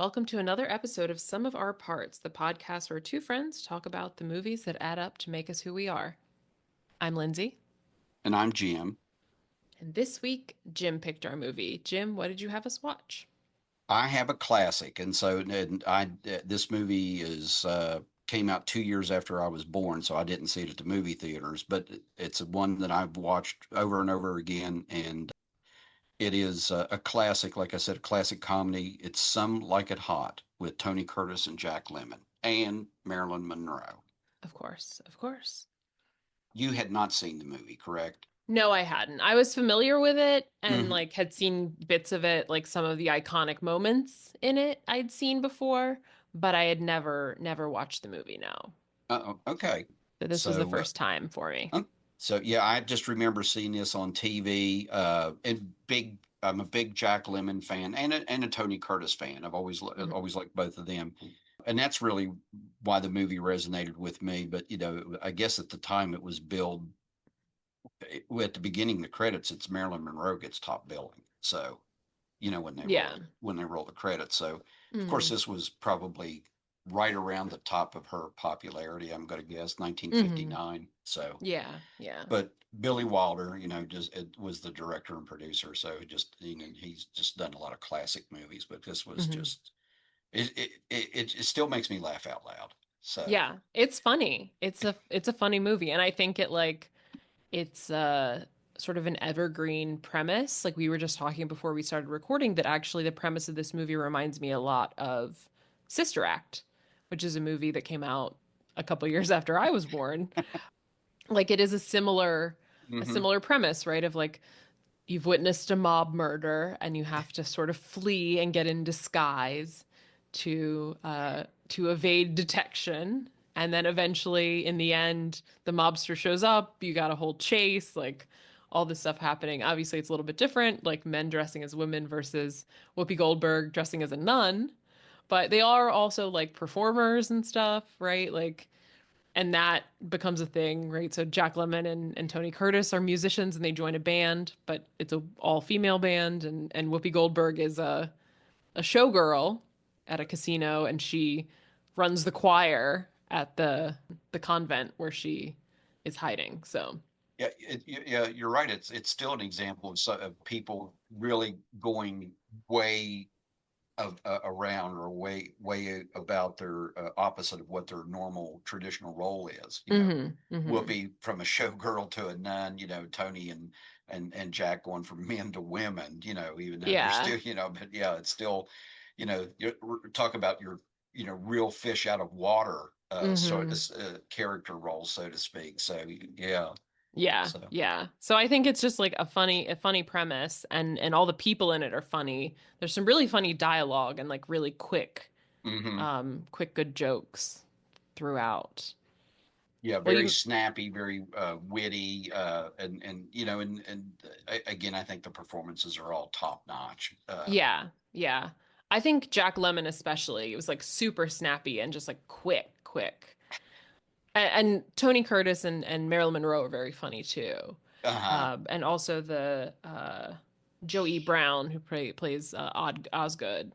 welcome to another episode of Some of Our Parts, the podcast where two friends talk about the movies that add up to make us who we are. I'm Lindsay, And I'm Jim. and this week Jim picked our movie. Jim, what did you have us watch? I have a classic, this movie is came out 2 years after I was born, so I didn't see it at the movie theaters. But it's one that I've watched over and over again, and it is a classic. Like I said, a classic comedy. It's Some Like It Hot with Tony Curtis and Jack Lemmon and Marilyn Monroe. Of course, of course. You had not seen the movie, correct? No, I hadn't. I was familiar with it and Hmm. like had seen bits of it, like some of the iconic moments in it I'd seen before, but I had never watched the movie, no. Okay. So this was the So first time for me. Uh, So yeah, I just remember seeing this on TV. I'm a big Jack Lemmon fan and a Tony Curtis fan. I've Mhm. always liked both of them, and that's really why the movie resonated with me. But I guess at the time it was billed at the beginning, the credits, it's Marilyn Monroe gets top billing. So Yeah. when they roll the credits. So of course Hmm. this was probably right around the top of her popularity. I'm going to guess Hmm. 1959. So Yeah, yeah. but Billy Wilder, just it was the director and producer, so he's just done a lot of classic movies, but this was Hmm. just it still makes me laugh out loud. So, Yeah, it's funny. It's a funny movie, and I think it's sort of an evergreen premise. Like we were just talking before we started recording that actually the premise of this movie reminds me a lot of Sister Act, which is a movie that came out a couple years after I was born. Like it is a hmm similar premise, right? Of like you've witnessed a mob murder and you have to sort of flee and get in disguise to evade detection, and then eventually in the end the mobster shows up, you got a whole chase, like all this stuff happening. Obviously it's a little bit different, like men dressing as women versus Whoopi Goldberg dressing as a nun, but they are also like performers and stuff, right? Like, and that becomes a thing, right? So Jack Lemmon and Tony Curtis are musicians and they join a band, but it's a all female band, and Whoopi Goldberg is a showgirl at a casino, and she runs the choir at the convent where she is hiding. So yeah, yeah, you're right. It's still an example of people really going way around or way about their opposite of what their normal traditional role is. mm-hmm, mm-hmm. Whoopi from a showgirl to a nun. Tony and Jack going from men to women. Even though they're Yeah. still, but yeah, it's still, you talk about your real fish out of water Mm-hmm. character role, so to speak. So yeah, Yeah, so. yeah. So I think it's just like a funny premise, and all the people in it are funny. There's some really funny dialogue and like really Hmm. quick good jokes throughout. Yeah, Well, very you snappy, very witty, and again, I think the performances are all top notch. Yeah, yeah. I think Jack Lemmon especially, it was like super snappy and just like quick. And Tony Curtis and Marilyn Monroe are very funny too. Uh-huh. And also the Joe E. Brown who plays Osgood.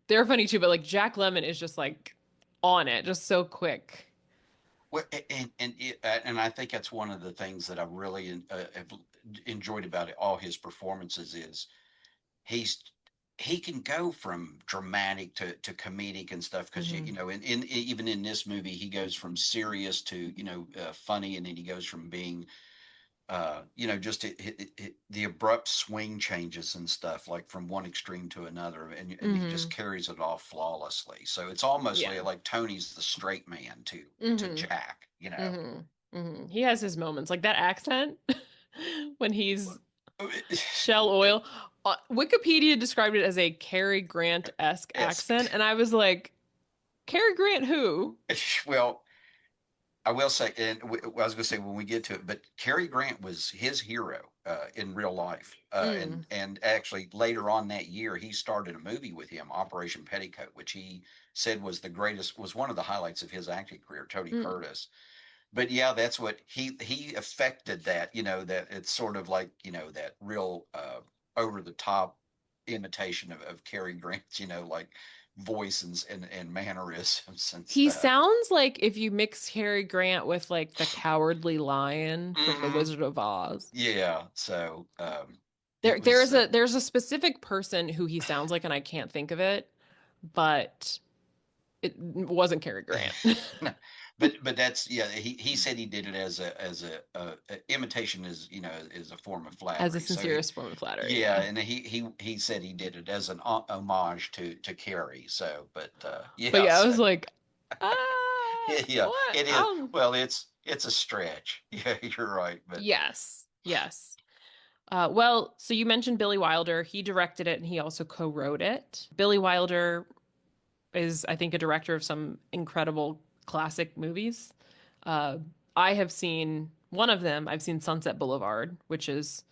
They're funny too, but like Jack Lemmon is just like on it, just so quick. Well, and I think that's one of the things that I really have enjoyed about all his performances is he's he can go from dramatic to comedic and stuff because Hmm. even in this movie he goes from serious to funny, and then he goes from being just the abrupt swing changes and stuff, like from one extreme to another, and he just Hmm. carries it off flawlessly. So it's almost Yeah. like Tony's the straight man to Hmm. Jack. Hmm. Hmm. He has his moments, like that accent when he's Shell Oil. Wikipedia described it as a Cary Grant-esque Yes. accent, and I was like, Cary Grant who? Well, I will say, and I was going to say when we get to it, but Cary Grant was his hero in real life, Mm, and actually later on that year he started a movie with him, Operation Petticoat, which he said was one of the highlights of his acting career, Tony mm, Curtis. But yeah, that's what he affected, that that it's sort of like that real over the top imitation of Cary Grant's, like voice and mannerisms and He stuff. sounds like if you mix Cary Grant with like the Cowardly Lion from The Hmm. Wizard of Oz. Yeah. So There it there's was a there's a specific person who he sounds like and I can't think of it, but it wasn't Cary Grant. but that's yeah. He said he did it as a imitation is is a form of As a flattery. So sincerest form of flattery, yeah, yeah. and he said he did it as an homage to Carrie. So, but But yeah, yeah, I so was like, yeah, what? it is. Well, it's a stretch. Yeah, you're right. But Yes, yes. Well, so you mentioned Billy Wilder. He directed it and he also co-wrote it. Billy Wilder is, I think, a director of some incredible classic movies. Uh, I have seen one of them. I've seen Sunset Boulevard, which is,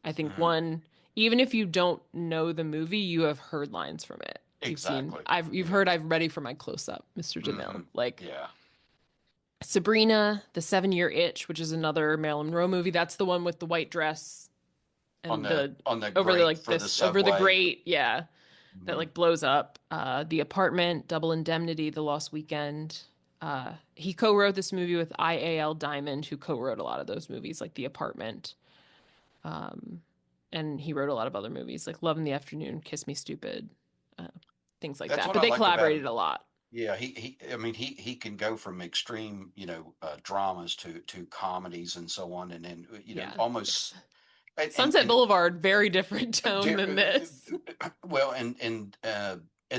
I think, uh, one. Even if you don't know the movie, you have heard lines from it. exactly. You've Yeah. heard "I'm ready for my close up," Mr. DeMille. Hmm. Like Yeah. Sabrina, The 7 Year Itch, which is another Marilyn Monroe movie. That's the one with the white dress On and the the on the over the grate like for the this over the subway. grate, yeah, that Hmm. like blows up. The Apartment, Double Indemnity, The Lost Weekend. He co-wrote this movie with IAL Diamond, who co-wrote a lot of those movies, like The Apartment. Um, and he wrote a lot of other movies like Love in the Afternoon, Kiss Me Stupid, uh, things like That's that. what But I they like about collaborated him. a lot. Yeah, I mean, he can go from extreme, dramas to comedies and so on, and then Yeah. almost Sunset and Boulevard, very different tone than this. well, and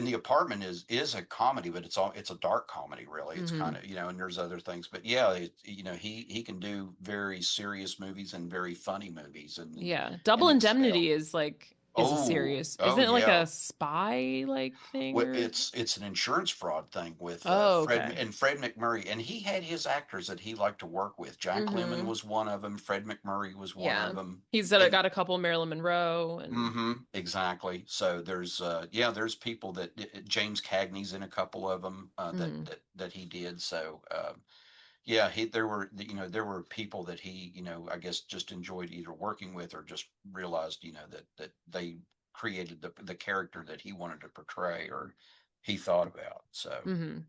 the apartment is a comedy, but it's a dark comedy, really. It's kind Hmm. of and there's other things, but yeah, he can do very serious movies and very funny movies, Yeah. Double and excel. Indemnity is like is a Oh, serious. oh Isn't it like yeah. a spy like thing Well, or it's an insurance fraud thing with Oh, okay. Fred McMurray, and he had his actors that he liked to work with. Jack Lemmon Hmm. was one of them. Fred McMurray was one Yeah. of them, He's got and got a couple Marilyn Monroe and exactly. So there's there's people that James Cagney's in a couple of them mhm. that he did. So yeah, there were there were people that he I guess just enjoyed either working with or just realized that they created the character that he wanted to portray or he thought about. So Hmm.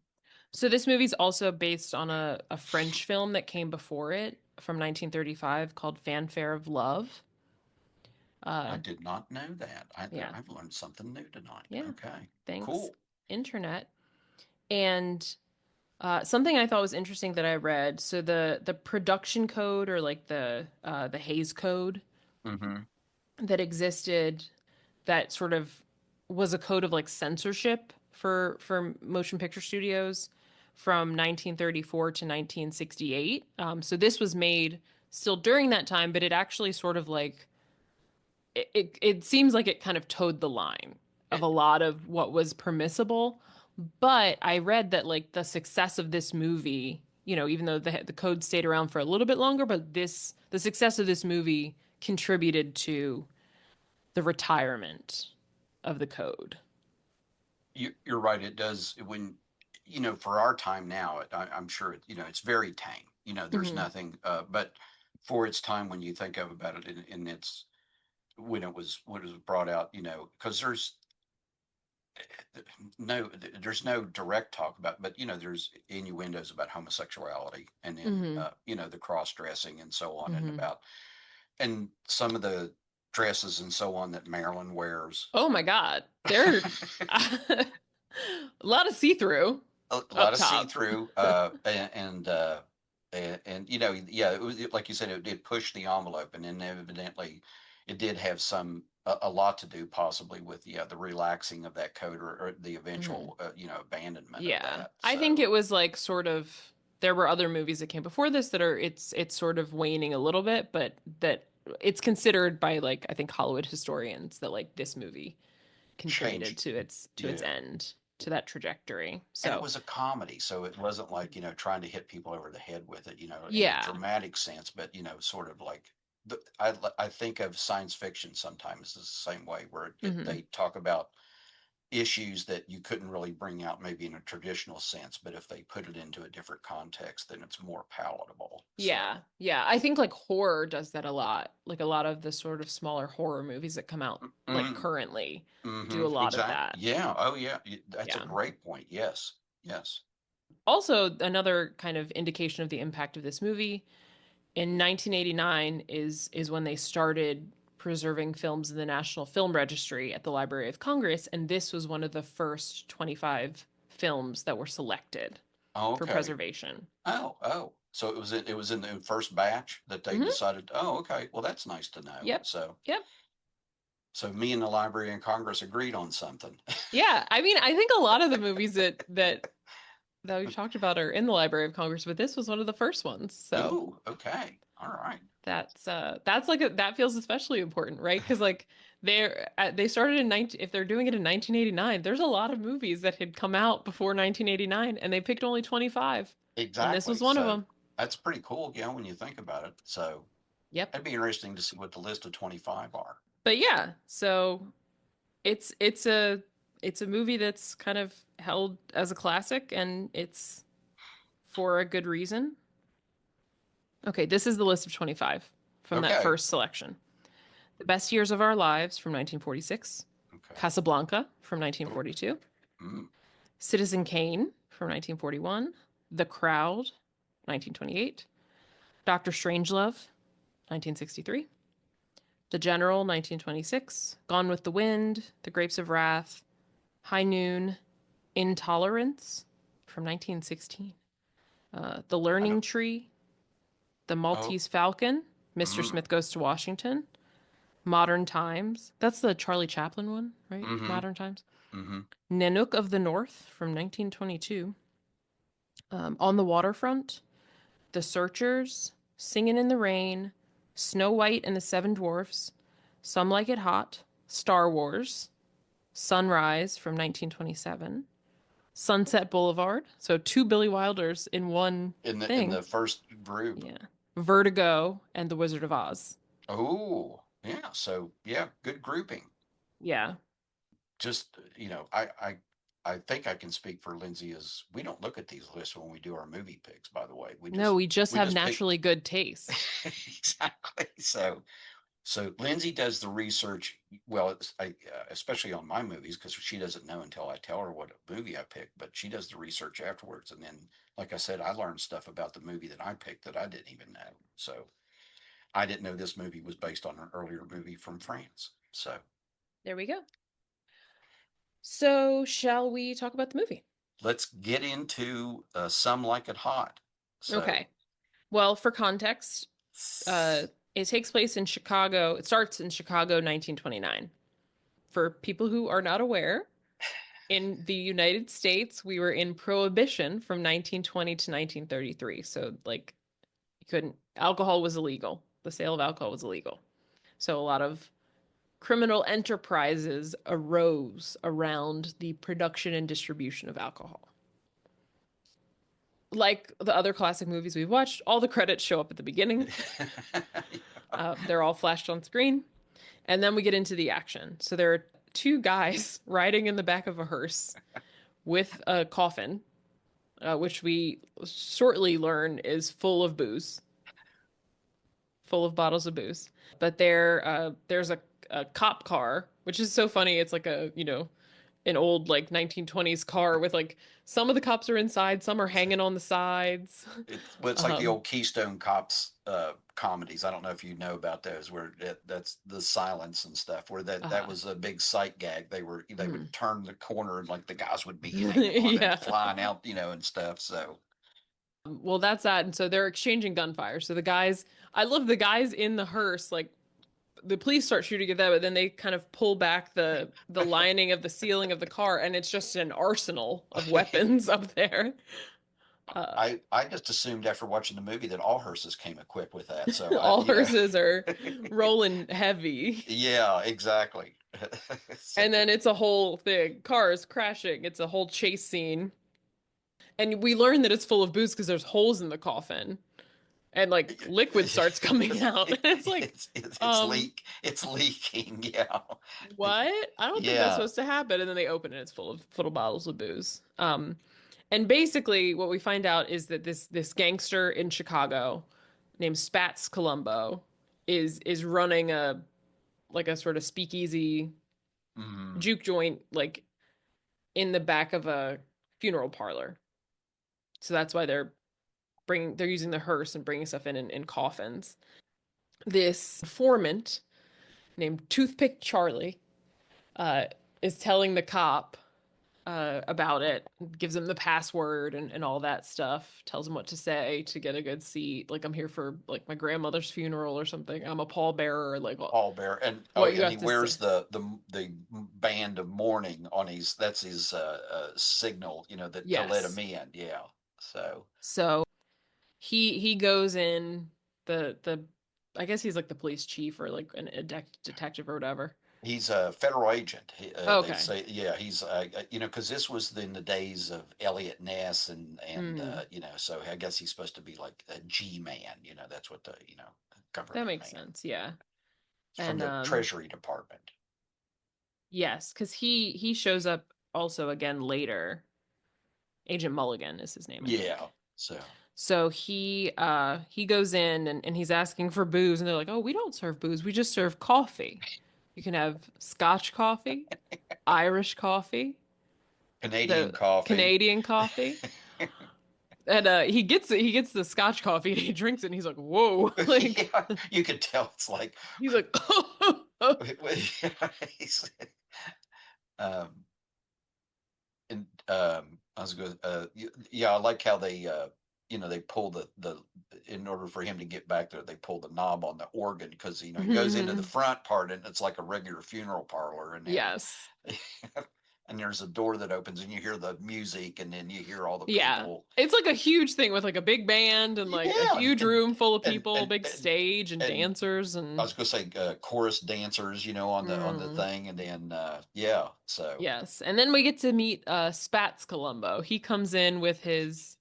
So this movie's also based on a French film that came before it from 1935 called Fanfare of Love. I Uh, did not know that. yeah, I've learned something new tonight. yeah. Okay, Thanks, cool. internet. And something I thought was interesting that I read. So the production code or like the Hays Code Hmm. that existed that sort of was a code of like censorship for motion picture studios from 1934 to 1968. So this was made still during that time, but it actually sort of like it seems like it kind of towed the line of a It lot of what was permissible. But I read that like the success of this movie, even though the code stayed around for a little bit longer, but the success of this movie contributed to the retirement of the code. you're right. It does when for our time now. I'm sure it's very tame. There's Hmm. nothing. But for its time, when you think of about it in its when it was brought out, because there's no direct talk about, but there's innuendos about homosexuality and then Hmm. the cross dressing and so on and Hmm. about and some of the dresses and so on that Marilyn wears. Oh my God. They're a lot of see-through A lot up of see top. through, and yeah, like you said, it did push the envelope, and then evidently, it did have a lot to do possibly with the relaxing of that code or the Hmm. eventual abandonment of Yeah. that. I think So it was like sort of there were other movies that came before this that are it's sort of waning a little bit, but that it's considered by like I think Hollywood historians that like this movie contributed changed, to its yeah, end, to that trajectory. and it So, was a comedy, so it wasn't like trying to hit people over the head with it, in a yeah. dramatic sense, but sort of like I think of science fiction sometimes the same way where Hmm. they talk about issues that you couldn't really bring out maybe in a traditional sense, but if they put it into a different context, then it's more palatable. Yeah. So, Yeah. I think like horror does that a lot. Like a lot of the sort of smaller horror movies that come out like mm, currently do hmm, a lot of exactly. that. Yeah. Oh, yeah. That's a Yeah. great point. Yes. Yes. Also, another kind of indication of the impact of this movie in 1989 is when they started preserving films in the National Film Registry at the Library of Congress, and this was one of the first 25 films that were selected Oh, for okay. preservation. Oh, oh. So it was in the first batch that they Hmm. decided, oh, okay. Well, that's nice to know. Yep. Yep. So me and the Library and Congress agreed on something. Yeah. I mean, I think a lot of the movies that we've talked about are in the Library of Congress, but this was one of the first ones. So Ooh, okay. All right. that's like that feels especially important, right? Because like they started in 19 if they're doing it in 1989, there's a lot of movies that had come out before 1989 and they picked only 25 and this was Exactly. one of So them. that's pretty cool, when you think about it. So Yep. it'd be interesting to see what the list of 25 are. But yeah, so it's it's a it's a movie that's kind of held as a classic and it's for a good reason. Okay, this is the list of 25 from that Okay. first selection. The Best Years of Our Lives from 1946, Okay. Casablanca from Oh, 1942, mm, Citizen Kane from 1941, The Crowd, 1928, Doctor Strangelove, 1963, The General, 1926, Gone with the Wind, The Grapes of Wrath, High Noon, Intolerance from 1916, The I Learning don't, Tree, The oh, Maltese Falcon, Mr. mm, Smith Goes to Washington, Modern Times. That's the Charlie Chaplin one, right? mm-hmm, Modern Times. mm-hmm. Nanook of the North from 1922. On the Waterfront, The Searchers, Singin' in the Rain, Snow White and the Seven Dwarfs, Some Like It Hot, Star Wars, Sunrise from 1927, Sunset Boulevard. So two Billy Wilders in one In thing. the first group. Yeah. Vertigo and The Wizard of Oz. Oh, yeah. So yeah, good grouping. Yeah. Just, I think I can speak for Lindsay as we don't look at these lists when we do our movie picks, by the way. No, we just We have just pick naturally good taste. exactly. So Lindsay does the research. Well, especially on my movies because she doesn't know until I tell her what movie I picked. But she does the research afterwards, and then, like I said, I learned stuff about the movie that I picked that I didn't even know. So I didn't know this movie was based on an earlier movie from France. So There we go. So, shall we talk about the movie? let's get into Some Like It Hot. So Okay. Well, for context, uh, it takes place in Chicago. It starts in Chicago, 1929. For people who are not aware, in the United States, we were in Prohibition from 1920 to 1933. So, like, you couldn't, alcohol was illegal. The sale of alcohol was illegal. So, a lot of criminal enterprises arose around the production and distribution of alcohol. Like the other classic movies we've watched, all the credits show up at the beginning. They're all flashed on screen. And then we get into the action. So there are two guys riding in the back of a hearse with a coffin, which we shortly learn is full of booze, full of bottles of booze. But there's a cop car, which is so funny. It's like an old like 1920s car with like some of the cops are inside, some are hanging on the sides. it's like the Um, old Keystone Cops comedies. I don't know if you know about those, where that's the silence and stuff. Where that uh, was a big sight gag. They mm. would turn the corner and like the guys would be hanging on and Yeah. flying out, and stuff. So Well, that's that. And so they're exchanging gunfire. So the guys, I love the guys in the hearse, like the police start shooting at them, but then they kind of pull back the lining of the ceiling of the car, and it's just an arsenal of weapons up there. Uh, I just assumed after watching the movie that all hearses came equipped with that. So all hearses are rolling heavy. yeah, exactly. So, And then it's a whole thing. Cars crashing. It's a whole chase scene. And we learn that it's full of booze because there's holes in the coffin. and like liquid starts coming out. It's like, um, It's leaking. Yeah. what? I don't think that's Yeah. supposed to happen. And then they open it, it's full of bottles of booze. And basically what we find out is that this gangster in Chicago named Spats Colombo is running a like a sort of speakeasy Mm. juke joint like in the back of a funeral parlor. So that's why they're using the hearse and bringing stuff in coffins. This informant named Toothpick Charlie uh, is telling the cop about it, gives him the password and all that stuff, tells him what to say to get a good seat. Like, I'm here for like my grandmother's funeral or something. I'm a pallbearer. Like, Pallbearer, what you and have he to say. wears the band of mourning on his. That's his signal, that to let him Yes. in. Yeah. So So he goes in the I guess he's like the police chief or like a detective or whatever. he's a federal agent. They Okay. say, yeah, he's because this was in the days of Elliot Ness and Hmm. so I guess he's supposed to be like a G man. That's what the That government makes man. sense. Yeah. It's from And the Treasury Department. yes, because he shows up also again later. Agent Mulligan is his name, I think. Yeah. So So he goes in and he's asking for booze, and they're like, "Oh, we don't serve booze. We just serve coffee. You can have Scotch coffee, Irish coffee, Canadian the coffee. Canadian coffee." And he gets the Scotch coffee and he drinks it and he's like, "Whoa!" Like Yeah, you could tell it's like he's like, he's, um, and I was going. Yeah, I like how they pull the in order for him to get back there, they pull the knob on the organ because he goes into the front part and it's like a regular funeral parlor, and then Yes. and there's a door that opens and you hear the music and then you hear all the Yeah. people. It's like a huge thing with like a big band and like a Yeah, huge room full of and people, and big and, stage and and dancers I and was going to say chorus dancers, on the mm, thing, and then yeah, so yes. And then we get to meet Spats Colombo. He comes in with his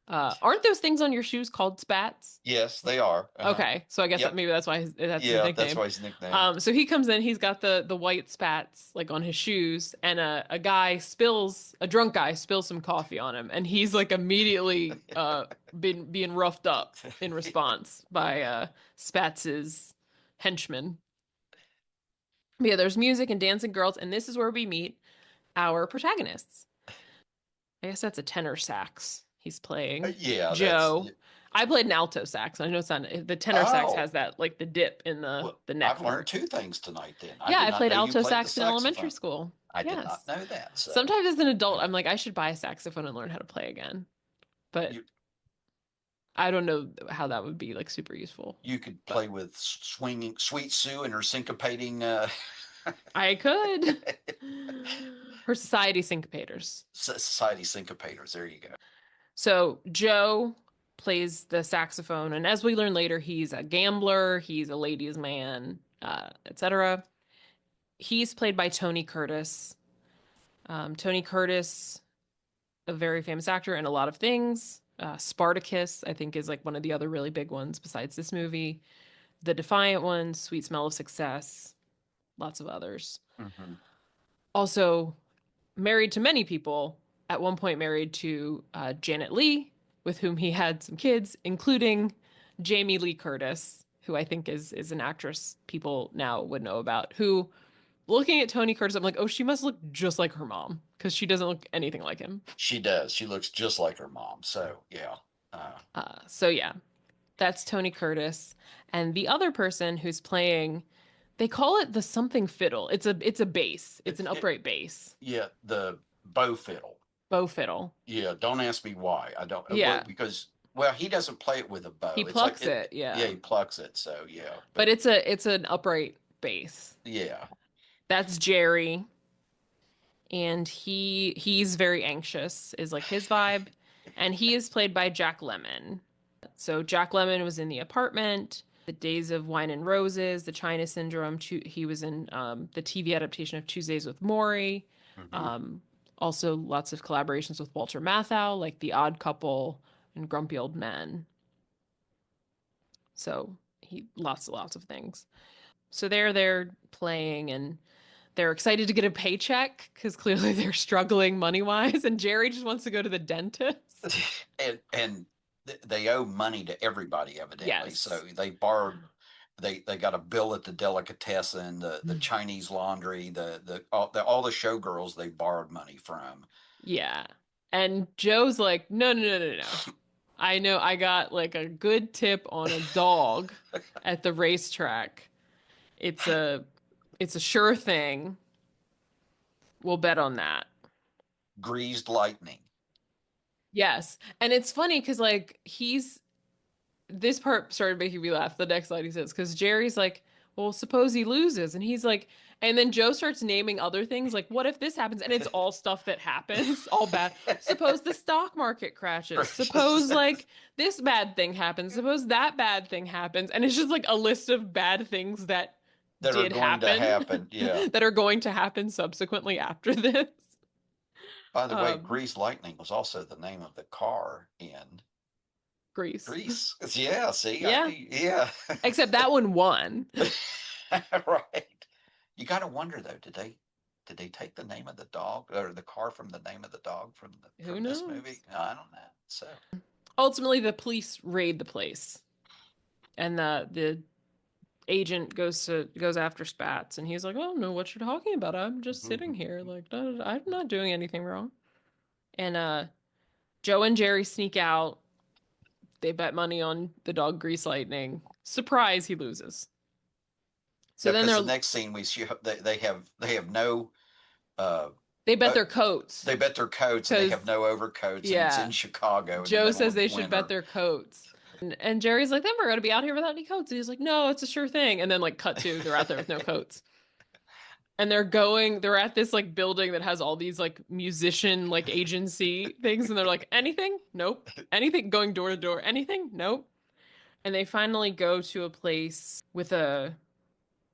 aren't those things on your shoes called spats? yes, they are. Uh-huh. Okay. So I guess Yep. maybe that's why that's his Yeah, that's nickname. why his nickname. So he comes in, he's got the white spats like on his shoes, and a drunk guy spills some coffee on him, and he's like immediately been being roughed up in response by Spats's henchmen. But yeah, there's music and dancing girls, and this is where we meet our protagonists. I guess that's a tenor sax he's playing. Yeah, that's. Joe. I played an alto sax. I know it's not the tenor sax Oh, has that like the dip in well, the I've neck learned part. two things tonight. Then I Yeah, did I not played know you alto played the sax in elementary saxophone. school. I did not Yes. know that. So Sometimes as an adult, uh, I'm like, I should buy a saxophone and learn how to play again. But you I don't know how that would be like super useful. you could But play with swinging Sweet Sue and her syncopating I could. Her society syncopators. society syncopators. There you go. So Joe plays the saxophone, and as we learn later, he's a gambler, he's a ladies' man, etc. He's played by Tony Curtis. Tony Curtis, a very famous actor in a lot of things. Spartacus, I think, is like one of the other really big ones besides this movie. The Defiant Ones, Sweet Smell of Success, lots of others. Hmm. Also, married to many people, at one point married to Janet Leigh, with whom he had some kids, including Jamie Lee Curtis, who I think is an actress people now would know about, who looking at Tony Curtis, I'm like, oh, she must look just like her mom because she doesn't look anything like him. She does. She looks just like her mom. So yeah. Uh, So yeah, that's Tony Curtis, and the other person who's playing, they call it the something fiddle. It's a bass. It's an it, upright bass, yeah, the bow fiddle. bow fiddle. Yeah, don't ask me why. I don't. Well, Yeah, because he doesn't play it with a he bow. It's like plucks it. Yeah, Yeah, he plucks it. So yeah, but but it's an upright bass. yeah, That's Jerry, and he's very anxious. Is like his vibe, and he is played by Jack Lemmon. So Jack Lemmon was in The Apartment, The Days of Wine and Roses, The China Syndrome. He was in the TV adaptation of Tuesdays with Morrie. hmm, Um, Also, lots of collaborations with Walter Matthau, like The Odd Couple and Grumpy Old Men. So he lots of things. So they're there playing and they're excited to get a paycheck because clearly they're struggling money wise. And Jerry just wants to go to the dentist. And they owe money to everybody evidently. So Yes. they borrowed. They got a bill at the delicatessen, the Chinese laundry, all the showgirls they borrowed money from. Yeah. And Joe's like, no, no, no, no, no. I know I got like a good tip on a dog at the racetrack. It's a it's a sure thing. We'll bet on that. Greased lightning. Yes. And it's funny because like he's this part started making me laugh. The next line he says, because Jerry's like, well, suppose he loses. And he's like, and then Joe starts naming other things like, what if this happens? And it's all stuff that happens, all bad. Suppose the stock market crashes. Suppose like this bad thing happens. Suppose that bad thing happens. And it's just like a list of bad things that That are did going to happen happen. Yeah. that are going to happen subsequently after this. By the way, Um, Greased Lightning was also the name of the car in Greece. Grease. Yeah, see, Yeah. yeah. Except that one won. Right. You got to wonder though, did they take the name of the dog or the car from the name of the dog Who from this movie? knows? No, I don't know. So Ultimately, the police raid the place, and the agent goes after Spats, and he's like, "I don't know what you're talking about. I'm just sitting here, like I'm not doing anything wrong." And Joe and Jerry sneak out. They bet money on the dog Grease Lightning. Surprise, he loses. So no, then because the next scene we see they have no uh, they bet uh their coats they bet their coats and they have because no overcoats and it's in yeah, Chicago in the Joe middle says of they should bet winter. their coats. And Jerry's like, then we're gonna be out here without any coats. And he's like, no, it's a sure thing. And then like cut to they're out there with no coats. And they're at this like building that has all these like musician like agency things. And they're like, anything? Nope. Anything going door to door? Anything? Nope. And they finally go to a place with a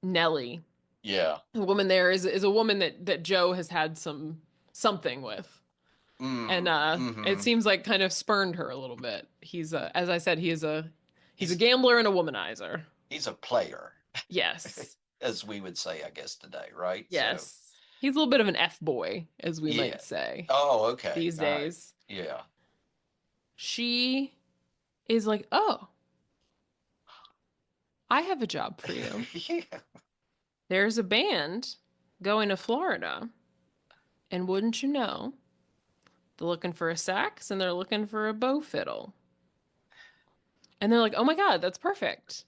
Nellie. Yeah. The woman there is a woman that Joe has had something with. And it Mm-hmm. seems like kind of spurned her a little bit. He's as I said, he's a He's gambler and a womanizer. he's a player, Yes. as we would say, I guess today, right? So Yes. He's a little bit of an F boy, as we yeah. might say Oh, okay. these All right. days. Yeah. She is like, "Oh, I have a job for you. Yeah. There's a band going to Florida, and wouldn't you know, they're looking for a sax and they're looking for a bow fiddle." And they're like, "Oh my God, that's perfect."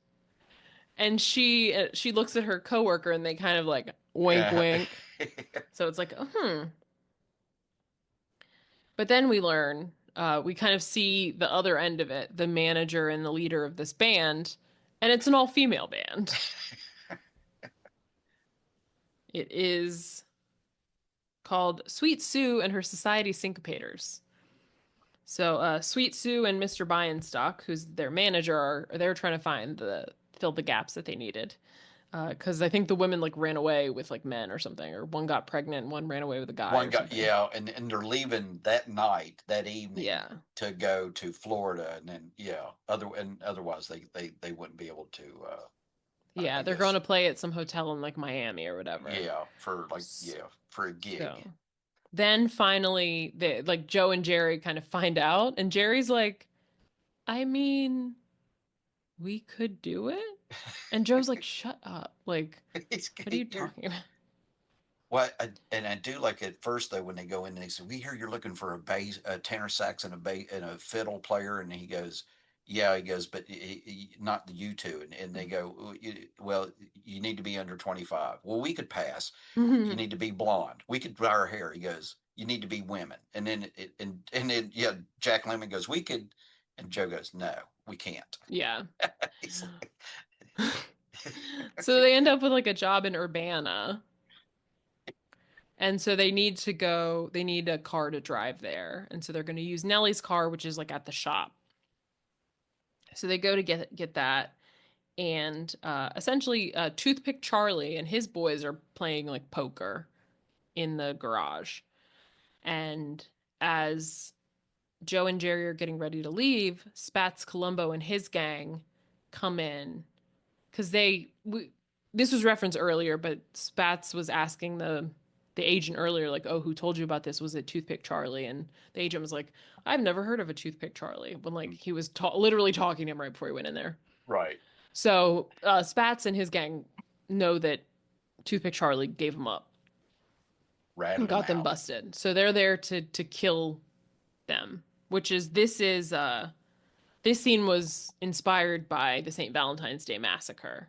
And she looks at her coworker and they kind of like wink Yeah. wink. So it's like, But then we learn, we kind of see the other end of it, the manager and the leader of this band, and it's an all female band. It is called Sweet Sue and her Society Syncopators. So Sweet Sue and Mr. Bienstock, who's their manager, are they're trying to fill the gaps that they needed. Because I think the women like ran away with like men or something, or one got pregnant, and one ran away with a guy One or guy, something. yeah, and they're leaving that night, that evening, Yeah, to go to Florida, and then yeah, otherwise they wouldn't be able to. I yeah, they're going guess to play at some hotel in like Miami or whatever. yeah, for a gig. So then finally, they like Joe and Jerry kind of find out, and Jerry's like, I mean, we could do it. And Joe's like, shut up. Like, It's what are you you're talking about? and I do like at first though when they go in and they say, "We hear you're looking for a bass, a tenor sax, and a fiddle player," and he goes, "Yeah," he goes, "but not the you two." And they go, "Well, you need to be under 25." Well, we could pass. You need to be blonde. We could dye our hair. He goes, "You need to be women." And then and then yeah, Jack Lemmon goes, "We could," and Joe goes, "No, we can't." Yeah. He's So they end up with like a job in Urbana. And so they need a car to drive there. And so they're going to use Nellie's car, which is like at the shop. So they go to get that. And essentially, Toothpick Charlie and his boys are playing like poker in the garage. And as Joe and Jerry are getting ready to leave, Spats Columbo and his gang come in because this was referenced earlier, but Spats was asking the agent earlier, like, "Oh, who told you about this? Was it Toothpick Charlie?" And the agent was like, "I've never heard of a Toothpick Charlie." When like he was literally talking to him right before he went in there. Right. So Spats and his gang know that Toothpick Charlie gave him up and Ratted him got them out. busted. So they're there to kill them. Which is this scene was inspired by the St. Valentine's Day massacre,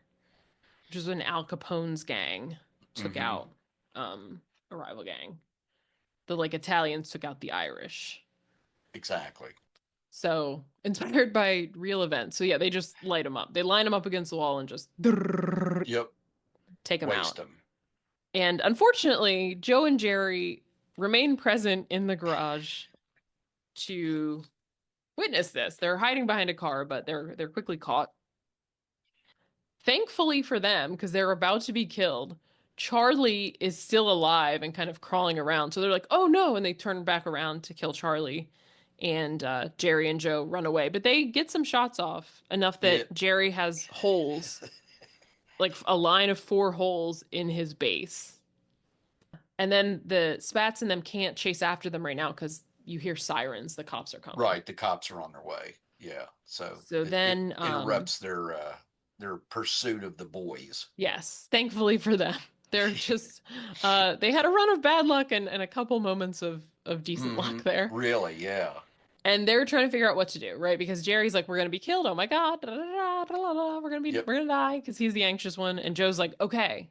which was when Al Capone's gang took Hmm. out a rival gang. The like Italians took out the Irish. Exactly. So inspired by real events. So yeah, they just light them up. They line them up against the wall and just Yep. take them Waste out. them. And unfortunately, Joe and Jerry remain present in the garage to witness this. They're hiding behind a car, but they're quickly caught. Thankfully for them, because they're about to be killed, Charlie is still alive and kind of crawling around. So they're like, "Oh no!" And they turn back around to kill Charlie, and Jerry and Joe run away. But they get some shots off enough Yeah. that Jerry has holes, like a line of 4 holes in his base. And then the Spats and them can't chase after them right now because you hear sirens. The cops are coming. Right. The cops are on their way. Yeah. So So it then, interrupts their pursuit of the boys. yes, thankfully for them, they're just they had a run of bad luck and a couple moments of decent Hmm. luck there. Really? Yeah. And they're trying to figure out what to do, right? Because Jerry's like, "We're gonna be killed. Oh my god, da, da, da, da, da, da, Yep. we're gonna die," because he's the anxious one. And Joe's like, "Okay,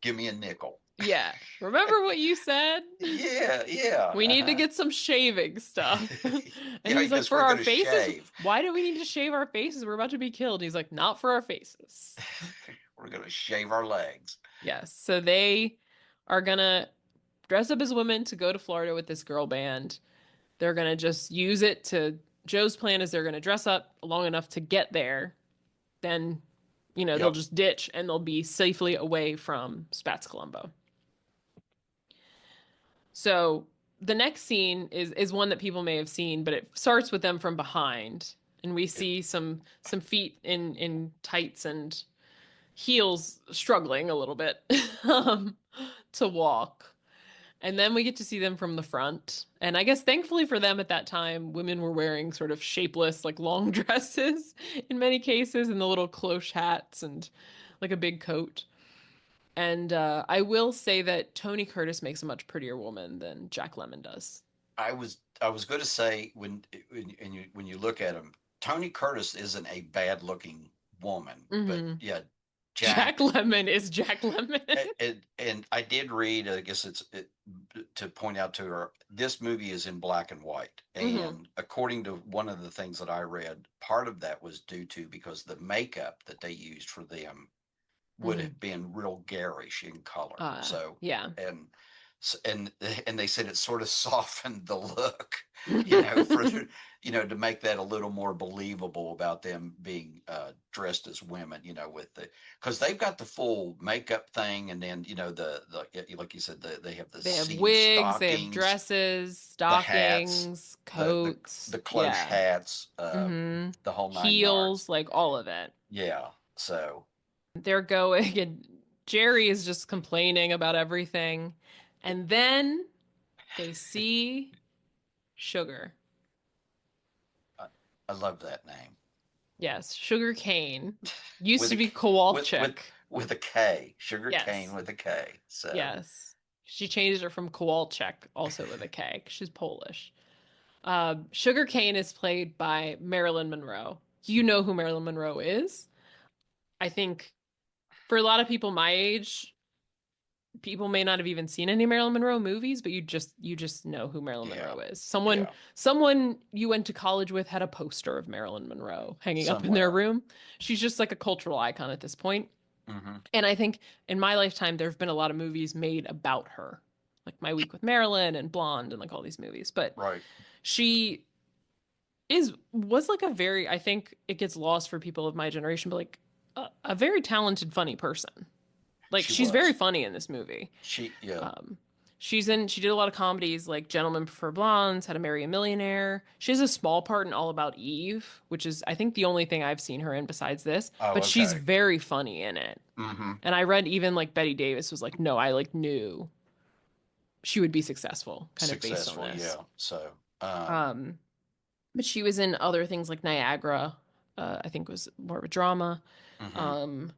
Give me a nickel. yeah, remember what you said? Yeah. Yeah. We need to Uh-huh. get some shaving stuff." And Yeah. he's like, Because "For we're our going to faces? shave. Why do we need to shave our faces? We're about to be killed." He's like, "Not for our faces." We're going to shave our legs. Yes. So they are gonna dress up as women to go to Florida with this girl band. They're gonna just use it to Joe's plan is they're gonna dress up long enough to get there. Then, they'll Yep. just ditch and they'll be safely away from Spats Colombo. So the next scene is one that people may have seen, but it starts with them from behind. And we It, see some feet in tights and heels struggling a little bit um, to walk. And then we get to see them from the front. And I guess thankfully for them at that time, women were wearing sort of shapeless, like long dresses in many cases, and the little cloche hats and like a big coat. And I will say that Tony Curtis makes a much prettier woman than Jack Lemmon does. I was going to say when you look at him, Tony Curtis isn't a bad looking woman, but Hmm. yeah, Jack Jack. Lemmon is Jack Lemmon. And I did read, I guess to point out to her, this movie is in black and white. Hmm. And according to one of the things that I read, part of that was due to because the makeup that they used for them would Hmm. have been real garish in color. So, Yeah. and and they said it sort of softened the look, for Hmm. to make that a little more believable about them being dressed as women, with the because they've got the full makeup thing, and then the like you said, they have the They have seam wigs, they have stockings, dresses, the hats, stockings, the coats. the cloche Yeah. hats, Hmm. the whole 9 yards. Heels, like all of it. Yeah. So They're going, and Jerry is just complaining about everything. And then they see Sugar. I, I love that name. Yes, Sugar Cane. Used with to a be with Kowalczyk. with a K, sugar cane Yes. with a K. So Yes. She changed it from Kowalczyk, also with a K, 'cause she's Polish. Sugar Cane is played by Marilyn Monroe. You know who Marilyn Monroe is? I think for a lot of people my age, people may not have even seen any Marilyn Monroe movies, but you just know who Marilyn yeah, Monroe is. Someone yeah, someone you went to college with had a poster of Marilyn Monroe hanging up in their somewhere. room. She's just like a cultural icon at this point. Hmm. And I think in my lifetime there have been a lot of movies made about her. Like My Week with Marilyn and Blonde and like all these movies. But Right. she was like a very, I think it gets lost for people of my generation, but like a very talented funny person. Like She she's very was. funny in this movie. She yeah. Um, She did a lot of comedies like Gentlemen Prefer Blondes, How to Marry a Millionaire. She has a small part in All About Eve, which is I think the only thing I've seen her in besides this, Oh, but she's okay. very funny in it. Hmm. And I read even like Betty Davis was like, "No, I like knew she would be successful kind of based on Successful, this." yeah. So, Um but she was in other things like Niagara, I think was more of a drama. mhm. Um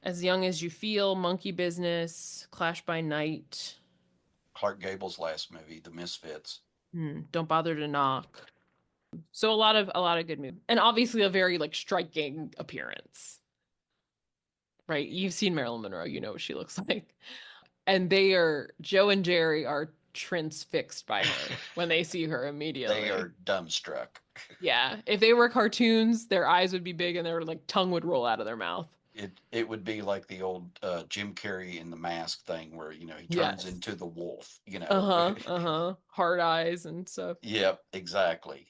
As Young as You Feel, Monkey Business, Clash by Night, Clark Gable's last movie, The Misfits. Don't Bother to Knock. So a lot of good movies. And obviously a very like striking appearance. Right? You've seen Marilyn Monroe, you know what she looks like. And Joe and Jerry are transfixed by her when they see her They immediately. are dumbstruck. Yeah. If they were cartoons, their eyes would be big and their like tongue would roll out of their mouth. It would be like the old Jim Carrey in the Mask thing where, he turns Yes. into the wolf. Uh-huh. Uh-huh. Hard eyes and stuff. Yep, exactly.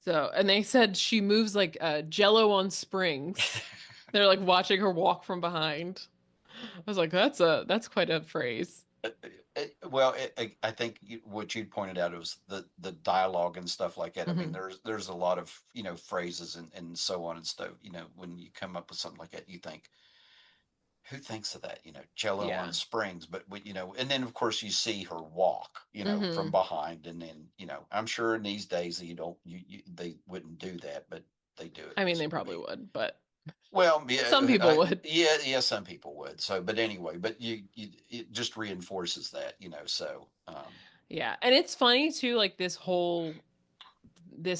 So, and they said she moves like jello on springs. They're like watching her walk from behind. I was like, that's quite a phrase. Well, I think what you pointed out was the dialogue and stuff like that. I mean, Hmm. there's a lot of phrases and so on and stuff. When you come up with something like that, you think, who thinks of that? Jello on Yeah. springs, but and then of course you see her walk, from Hmm. behind, and then I'm sure in these days you don't they wouldn't do that, but they do it I in mean, this they probably movie. would, but Well, some yeah, people would. yeah, some people would. So, but anyway, but it just reinforces that. So, Yeah. And it's funny too, like this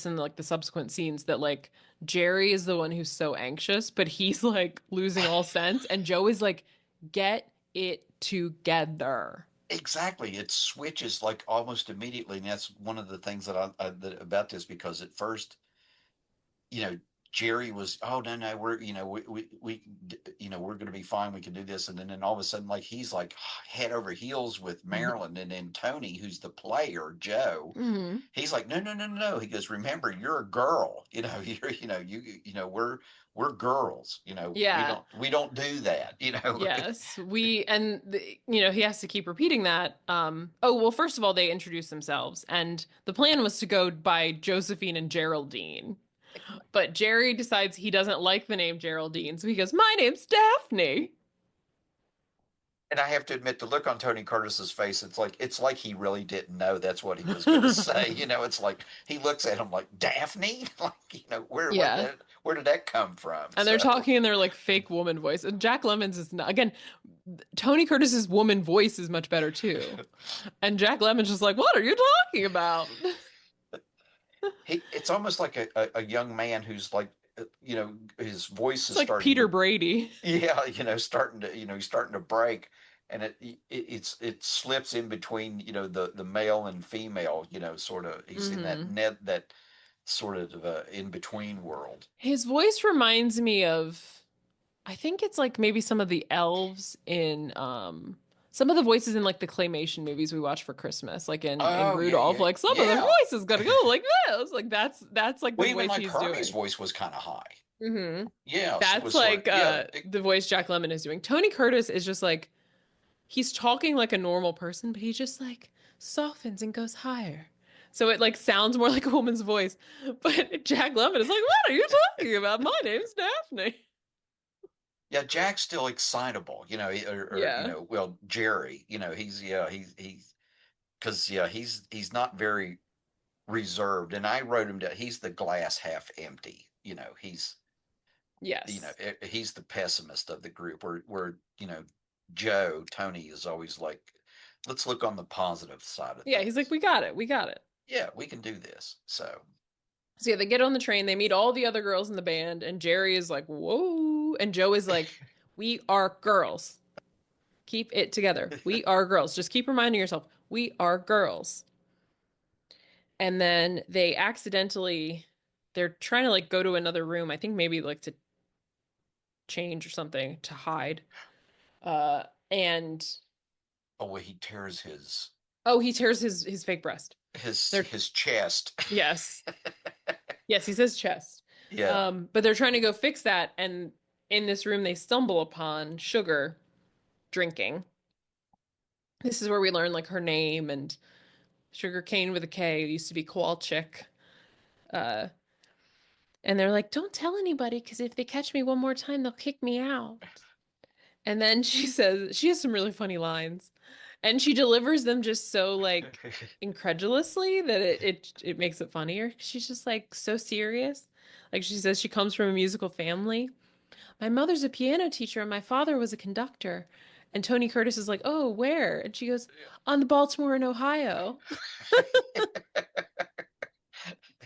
and like the subsequent scenes that like Jerry is the one who's so anxious, but he's like losing all sense. And Joe is like, get it together. exactly, it switches like almost immediately, and that's one of the things about this, because at first, you know, Jerry was, oh no, no, we're going to be fine. We can do this. And then all of a sudden, like, he's like head over heels with Marilyn. And then Tony, who's the player, Joe, Hmm. he's like, no, no, no, no, no. He goes, remember, you're a girl. We're girls. We Yeah. don't do that. Yes. He has to keep repeating that. Oh, well, first of all, they introduce themselves, and the plan was to go by Josephine and Geraldine. But Jerry decides he doesn't like the name Geraldine, so he goes, "My name's Daphne." And I have to admit, the look on Tony Curtis's face, it's like he really didn't know that's what he was going to say. It's like he looks at him like, Daphne, like, Yeah. where did that come from? And they're So talking in their like fake woman voice. And Jack Lemmon's is not again, Tony Curtis's woman voice is much better too. And Jack Lemmon's just like, "What are you talking about?" it's almost like a young man who's like, his voice It's is like starting Peter to, Brady. yeah, he's starting to break, and it slips in between, the male and female, sort of. He's in that Hmm. net that sort of in between world. His voice reminds me of, I think it's like maybe some of the elves in some of the voices in like the claymation movies we watch for Christmas, like in Oh yeah, Rudolph, yeah, like some of the yeah. voices gotta go like this. Like that's like the Well, even voice like he's Hermie's doing. voice was kind of high. Hmm. Yeah, so it That's was sort of, like yeah. the voice Jack Lemmon is doing. Tony Curtis is just like he's talking like a normal person, but he just like softens and goes higher. So it like sounds more like a woman's voice. But Jack Lemmon is like, "What are you talking about? My name's Daphne." Yeah, Jack's still excitable, or Yeah. well, Jerry, he's because yeah, he's not very reserved, and I wrote him down. He's the glass half empty. Yes. He's the pessimist of the group. Where Joe Tony is always like, let's look on the positive side of Yeah, he's like, things. "We got it. We got it." Yeah, we can do this. So So yeah, they get on the train, they meet all the other girls in the band, and Jerry is like, "Whoa." And Joe is like, "We are girls. Keep it together. We are girls. Just keep reminding yourself, we are girls." And then they're trying to like go to another room, I think maybe like to change or something, to hide. And oh, well, he tears his oh, he tears his fake breast. his They're his chest. Yes. Yes, he says chest. Yeah. But they're trying to go fix that, and in this room they stumble upon Sugar drinking. This is where we learn like her name and Sugar Cane with a K. It used to be Kowalczyk. Uh, and they're like, "Don't tell anybody, because if they catch me one more time, they'll kick me out." And then she says she has some really funny lines, and she delivers them just so like incredulously that it makes it funnier. She's just like so serious. Like she says she comes from a musical family. My mother's a piano teacher and my father was a conductor. And Tony Curtis is like, "Oh, where?" And she goes, "On the Baltimore and Ohio."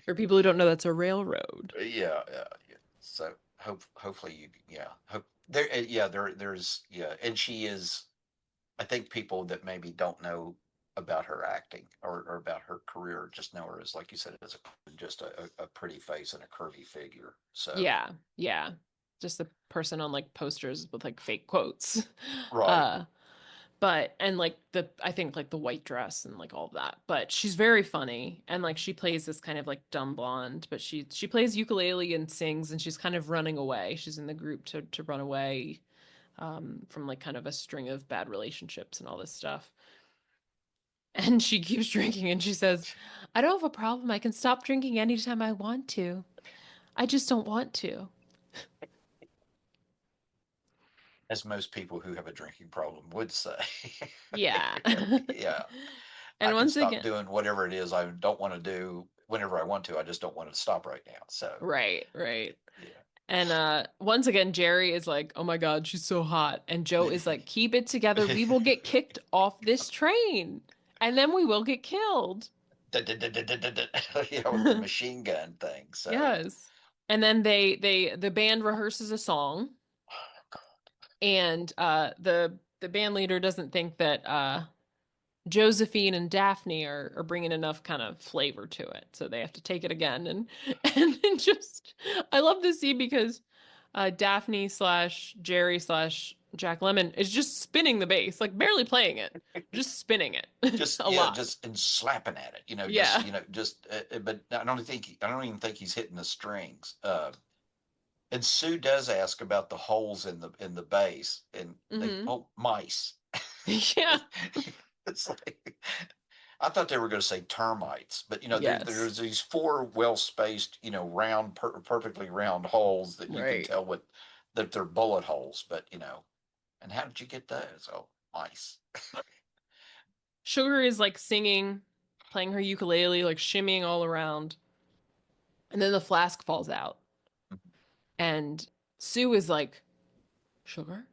For people who don't know, that's a railroad. Yeah, yeah, yeah. So hopefully yeah, there, yeah, there's, yeah, and she is. I think people that maybe don't know about her acting or about her career just know her as, like you said, as just a pretty face and a curvy figure. So Yeah, yeah. Just the person on like posters with like fake quotes. right, Uh, but and like the I think like the white dress and like all of that. But she's very funny and like she plays this kind of like dumb blonde, but she plays ukulele and sings and she's kind of running away. She's in the group to run away from like kind of a string of bad relationships and all this stuff. And she keeps drinking and she says, "I don't have a problem. I can stop drinking anytime I want to. I just don't want to." as most people who have a drinking problem would say. Yeah. Yeah, I And can once stop again, doing whatever it is I don't want to do whenever I want to. I just don't want to stop right now. So right, right. yeah. And once again, Jerry is like, "Oh my God, she's so hot." And Joe is like, "Keep it together. We will get kicked off this train. And then we will get killed." Yeah, with the machine gun thing. So Yes. And then the band rehearses a song, and the band leader doesn't think that Josephine and Daphne are bringing enough kind of flavor to it, so they have to take it again. And just I love this scene because Daphne slash Jerry slash Jack Lemmon is just spinning the bass, like barely playing it, just spinning it just, a yeah, lot. just and slapping at it, just, Yeah. just. But I don't even think he's hitting the strings. And Sue does ask about the holes in the bass, and they, Hmm. oh, mice. Yeah. It's like, I thought they were going to say termites, but Yes. there's these four well spaced, round, perfectly round holes that you can Right. tell that they're bullet holes. But and how did you get those? Oh, mice. Sugar is like singing, playing her ukulele, like shimmying all around, and then the flask falls out, and Sue is like, "Sugar?"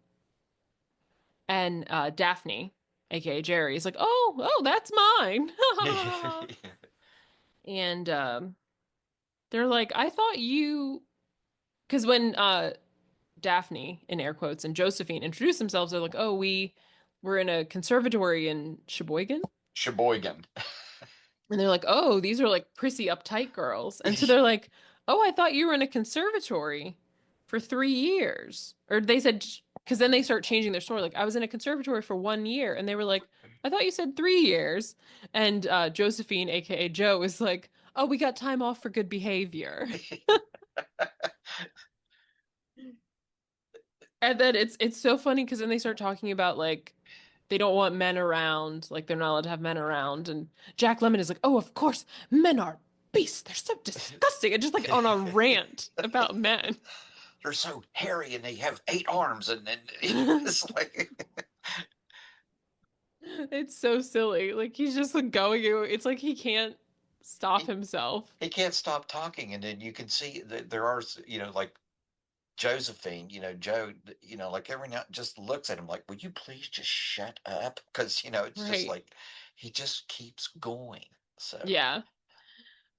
And Daphne, aka Jerry, is like, "Oh, oh, that's mine." And they're like, "I thought you," because when Daphne, in air quotes, and Josephine introduce themselves, they're like, "Oh, we were in a conservatory in Sheboygan." Sheboygan. And they're like, "Oh, these are like prissy, uptight girls." And so they're like, "Oh, I thought you were in a conservatory for 3 years." Or they said, because then they start changing their story. Like, "I was in a conservatory for 1 year." And they were like, "I thought you said 3 years." And Josephine, aka Joe, is like, "Oh, we got time off for good behavior." And then it's so funny because then they start talking about like they don't want men around, like they're not allowed to have men around. And Jack Lemmon is like, "Oh, of course, men are beasts. They're so disgusting." And just like on a rant about men. They're so hairy and they have 8 arms, and it's like It's so silly. Like he's just like going, it's like he can't stop he, himself. he can't stop talking, and then you can see that there are, like Josephine, Joe, like every now just looks at him like, "Would you please just shut up?" Because it's just Right. like he just keeps going. So Yeah.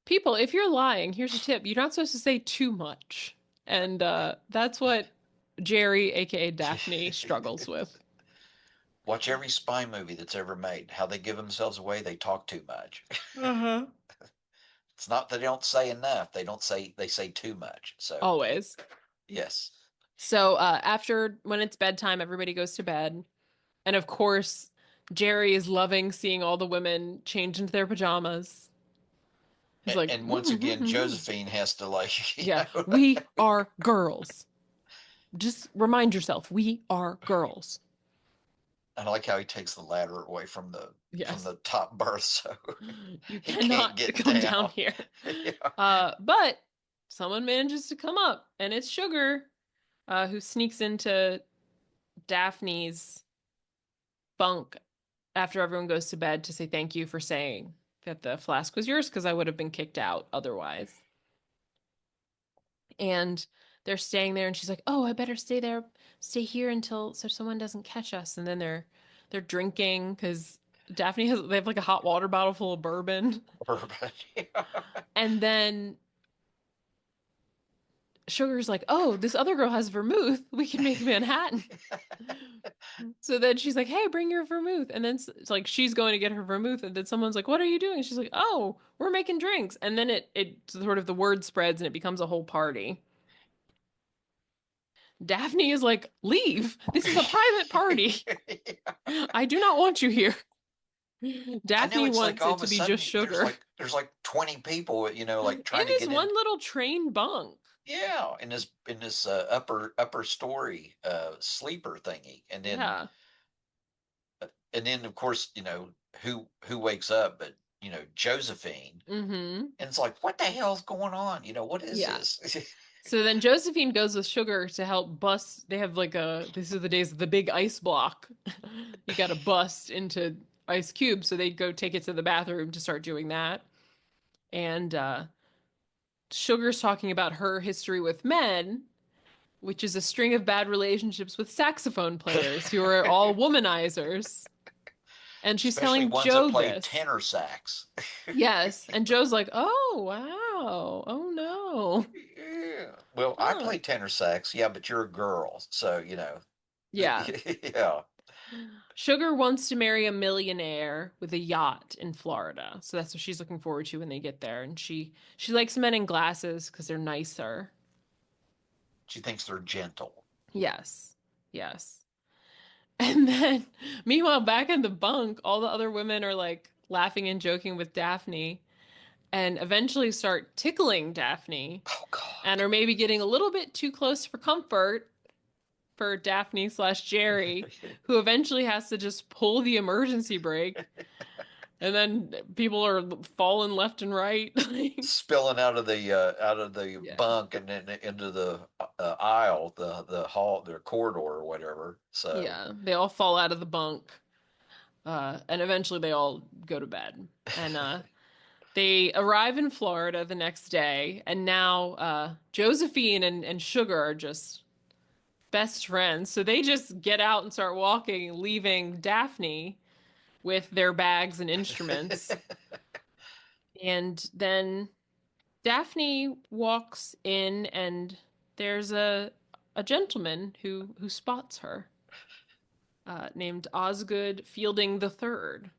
People, if you're lying, here's a tip. You're not supposed to say too much. And that's what Jerry, aka Daphne, struggles with. watch every spy movie that's ever made. How they give themselves away, they talk too much. Uh-huh. It's not that they don't say enough; they say too much. So Always. yes. So after when it's bedtime, everybody goes to bed. And of course, Jerry is loving seeing all the women change into their pajamas. He's like, And once again, Josephine has to, like, "Yeah, we are girls. Just remind yourself, we are girls." I like how he takes the ladder away from Yes. the top berth, so You he can't cannot get come down down. here. Yeah. But someone manages to come up, and it's Sugar, who sneaks into Daphne's bunk after everyone goes to bed to say thank you for saying that the flask was yours because I would have been kicked out otherwise. And they're staying there, and she's like, "Oh, I better stay there, stay here until so someone doesn't catch us." And then they're drinking because they have like a hot water bottle full of bourbon, Yeah. and then Sugar's like, "Oh, this other girl has vermouth. We can make Manhattan." So then she's like, "Hey, bring your vermouth." And then it's like she's going to get her vermouth, and then someone's like, "What are you doing?" And she's like, "Oh, we're making drinks." And then it sort of the word spreads and it becomes a whole party. Daphne is like, "Leave. This is a private party. I do not want you here." I know, Daphne it's like wants all it of to a be sudden just Sugar there's like 20 people, like in trying to this get in. one little train bunk. Yeah, in this upper story sleeper thingy, Yeah. and then of course who wakes up but Josephine, Mm-hmm. and it's like, what the hell's going on? What is Yeah. this? So then Josephine goes with Sugar to help bust. They have like this is the days of the big ice block. You got to bust into ice cubes. So they go take it to the bathroom to start doing that. And Sugar's talking about her history with men, which is a string of bad relationships with saxophone players who are all womanizers. And she's Especially telling ones that Joe play this. tenor sax. Yes. And Joe's like, oh, wow. Oh, no. Yeah. Well, I Huh. play tenor sax, yeah, but you're a girl, so Yeah. yeah. Sugar wants to marry a millionaire with a yacht in Florida. So that's what she's looking forward to when they get there. And she likes men in glasses because they're nicer. She thinks they're gentle. Yes. Yes. And then meanwhile back in the bunk, all the other women are like laughing and joking with Daphne and eventually start tickling Daphne Oh and God. are maybe getting a little bit too close for comfort for Daphne slash Jerry, who eventually has to just pull the emergency brake. And then people are falling left and right. Spilling out of the Yeah. bunk and then into the aisle, the hall, the corridor or whatever. So Yeah. They all fall out of the bunk. And eventually they all go to bed. And they arrive in Florida the next day. And now Josephine and Sugar are just best friends. So they just get out and start walking, leaving Daphne with their bags and instruments. And then Daphne walks in and there's a gentleman who spots her, named Osgood Fielding the Third.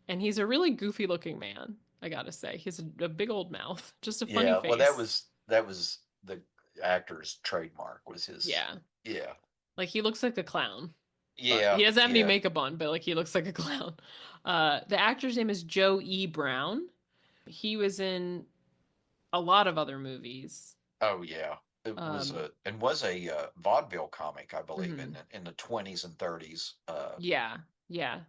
And he's a really goofy looking man, I gotta say. He's a big old mouth, just a funny yeah, well, face. that was the actor's trademark was his. Yeah. Yeah, Like he looks like a clown, but yeah, he doesn't have any yeah. makeup on, but like he looks like a clown. The actor's name is Joe E. Brown. He was in a lot of other movies. Oh yeah. It Um, was a vaudeville comic, I believe, mhm. in the 20s and 30s. Yeah, yeah.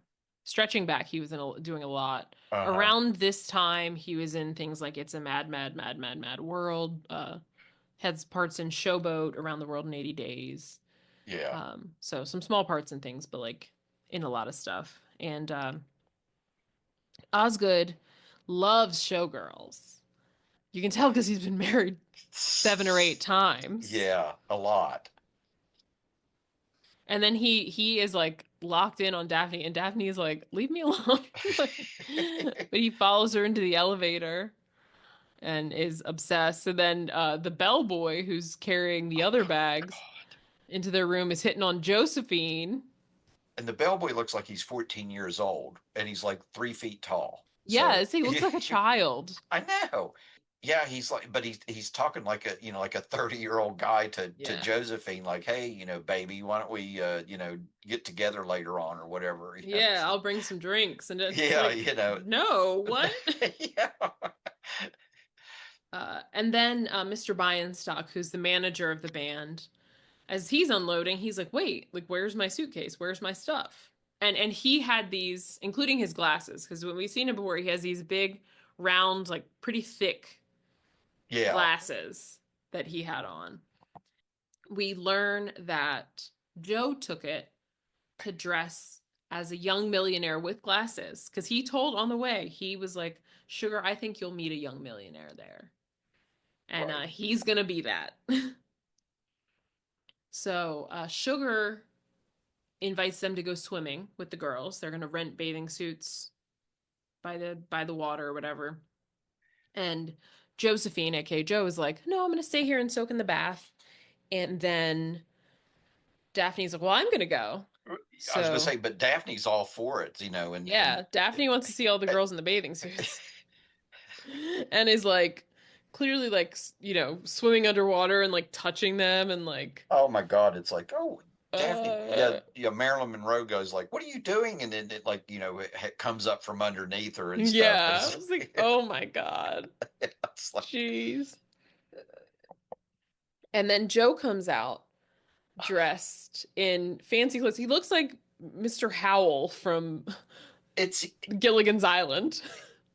Stretching back, he was doing a lot. Uh-huh. Around this time, he was in things like It's a Mad, Mad, Mad, Mad, Mad World. Has parts in Showboat, Around the World in 80 Days. Yeah. So some small parts and things, but like in a lot of stuff. And Osgood loves showgirls. You can tell because he's been married 7 or 8 times. Yeah, a lot. And then he is like locked in on Daphne, and Daphne is like, "Leave me alone." Like, but he follows her into the elevator and is obsessed. And then the bellboy who's carrying the Oh other bags God. into their room is hitting on Josephine. And the bellboy looks like he's 14 years old and he's like 3 feet tall. So Yes, he looks like a child. I know. Yeah, he's like, but he's talking like a like a 30-year-old guy to Yeah. Josephine, like, hey, baby, why don't we get together later on or whatever. Yeah, I'll bring some drinks. And it's Yeah, like, no, what? yeah. And then Mr. Bienstock, who's the manager of the band, as he's unloading, he's like, "Wait, like where's my suitcase? Where's my stuff?" And he had these, including his glasses, because when we've seen him before, he has these big, round, like pretty thick Yeah. glasses that he had on. We learn that Joe took it to dress as a young millionaire with glasses because he told on the way, he was like, Sugar, I think you'll meet a young millionaire there. And Right. he's going to be that. So Sugar invites them to go swimming with the girls. They're going to rent bathing suits by the water or whatever. And Josephine, aka Joe, is like, no, I'm going to stay here and soak in the bath. And then Daphne's like, well, I'm going to go. I was gonna So say, but Daphne's all for it, and yeah, Daphne wants to see all the girls in the bathing suits and is like clearly like swimming underwater and like touching them and like oh my God, it's like, oh, Daphne, yeah, uh yeah. Marilyn Monroe goes like, "What are you doing?" And then it like, it comes up from underneath her and stuff. And yeah, I was like, oh my god, it's like, jeez. And then Joe comes out dressed in fancy clothes. He looks like Mr. Howell from it's Gilligan's Island.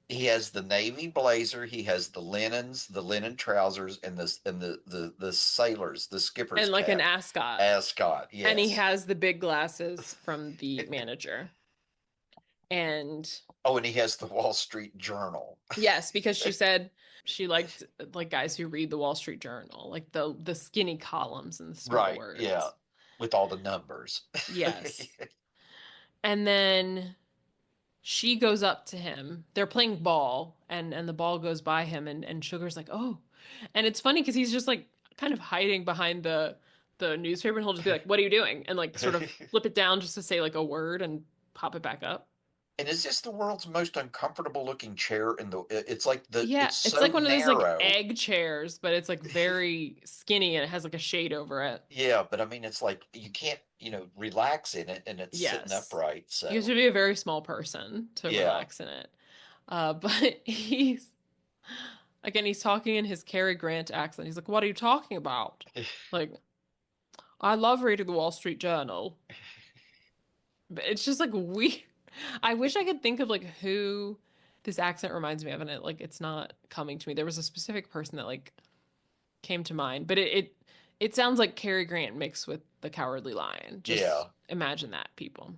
he has the navy blazer, he has the linens, the linen trousers, and the sailors, the skipper's And like an cap, ascot. ascot. And he Yes. has the big glasses from the manager. And Oh, and he has the Wall Street Journal. yes, because she said she liked like guys who read the Wall Street Journal, like the skinny columns and the small Right. Yeah. words. With all the numbers. Yes. And then she goes up to him. They're playing ball and the ball goes by him and Sugar's like, "Oh." And it's funny because he's just like kind of hiding behind the newspaper and he'll just be like, "What are you doing?" and like sort of flip it down just to say like a word and pop it back up. And is this the world's most uncomfortable looking chair in the it's like Yeah, it's it's so like one of those like narrow. egg chairs, but it's like very skinny and it has like a shade over it. Yeah, but I mean it's like you can't, relax in it and it's sitting Yes. upright. You have So to be a very small person to yeah. relax in it. But he's talking in his Cary Grant accent. He's like, "What are you talking about?" Like, I love reading the Wall Street Journal. But it's just like weird. I wish I could think of like who this accent reminds me of, and it's not coming to me. There was a specific person that like came to mind, but it sounds like Cary Grant mixed with the Cowardly Lion. Just Yeah. imagine that, people.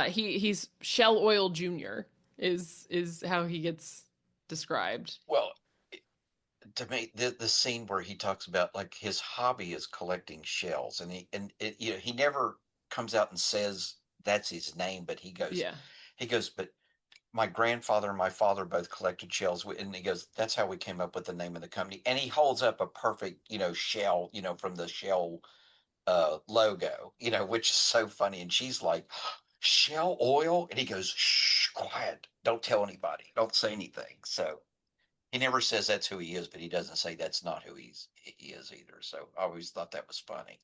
He's Shell Oil Junior is how he gets described. Well, to me the scene where he talks about like his hobby is collecting shells, and he never comes out and says that's his name, but Yeah. he goes, but my grandfather and my father both collected shells, and he goes, that's how we came up with the name of the company. And he holds up a perfect, shell, from the Shell logo, which is so funny. And she's like, Shell oil? And he goes, shh, quiet, don't tell anybody, don't say anything. So he never says that's who he is, but he doesn't say that's not who he is either. So I always thought that was funny.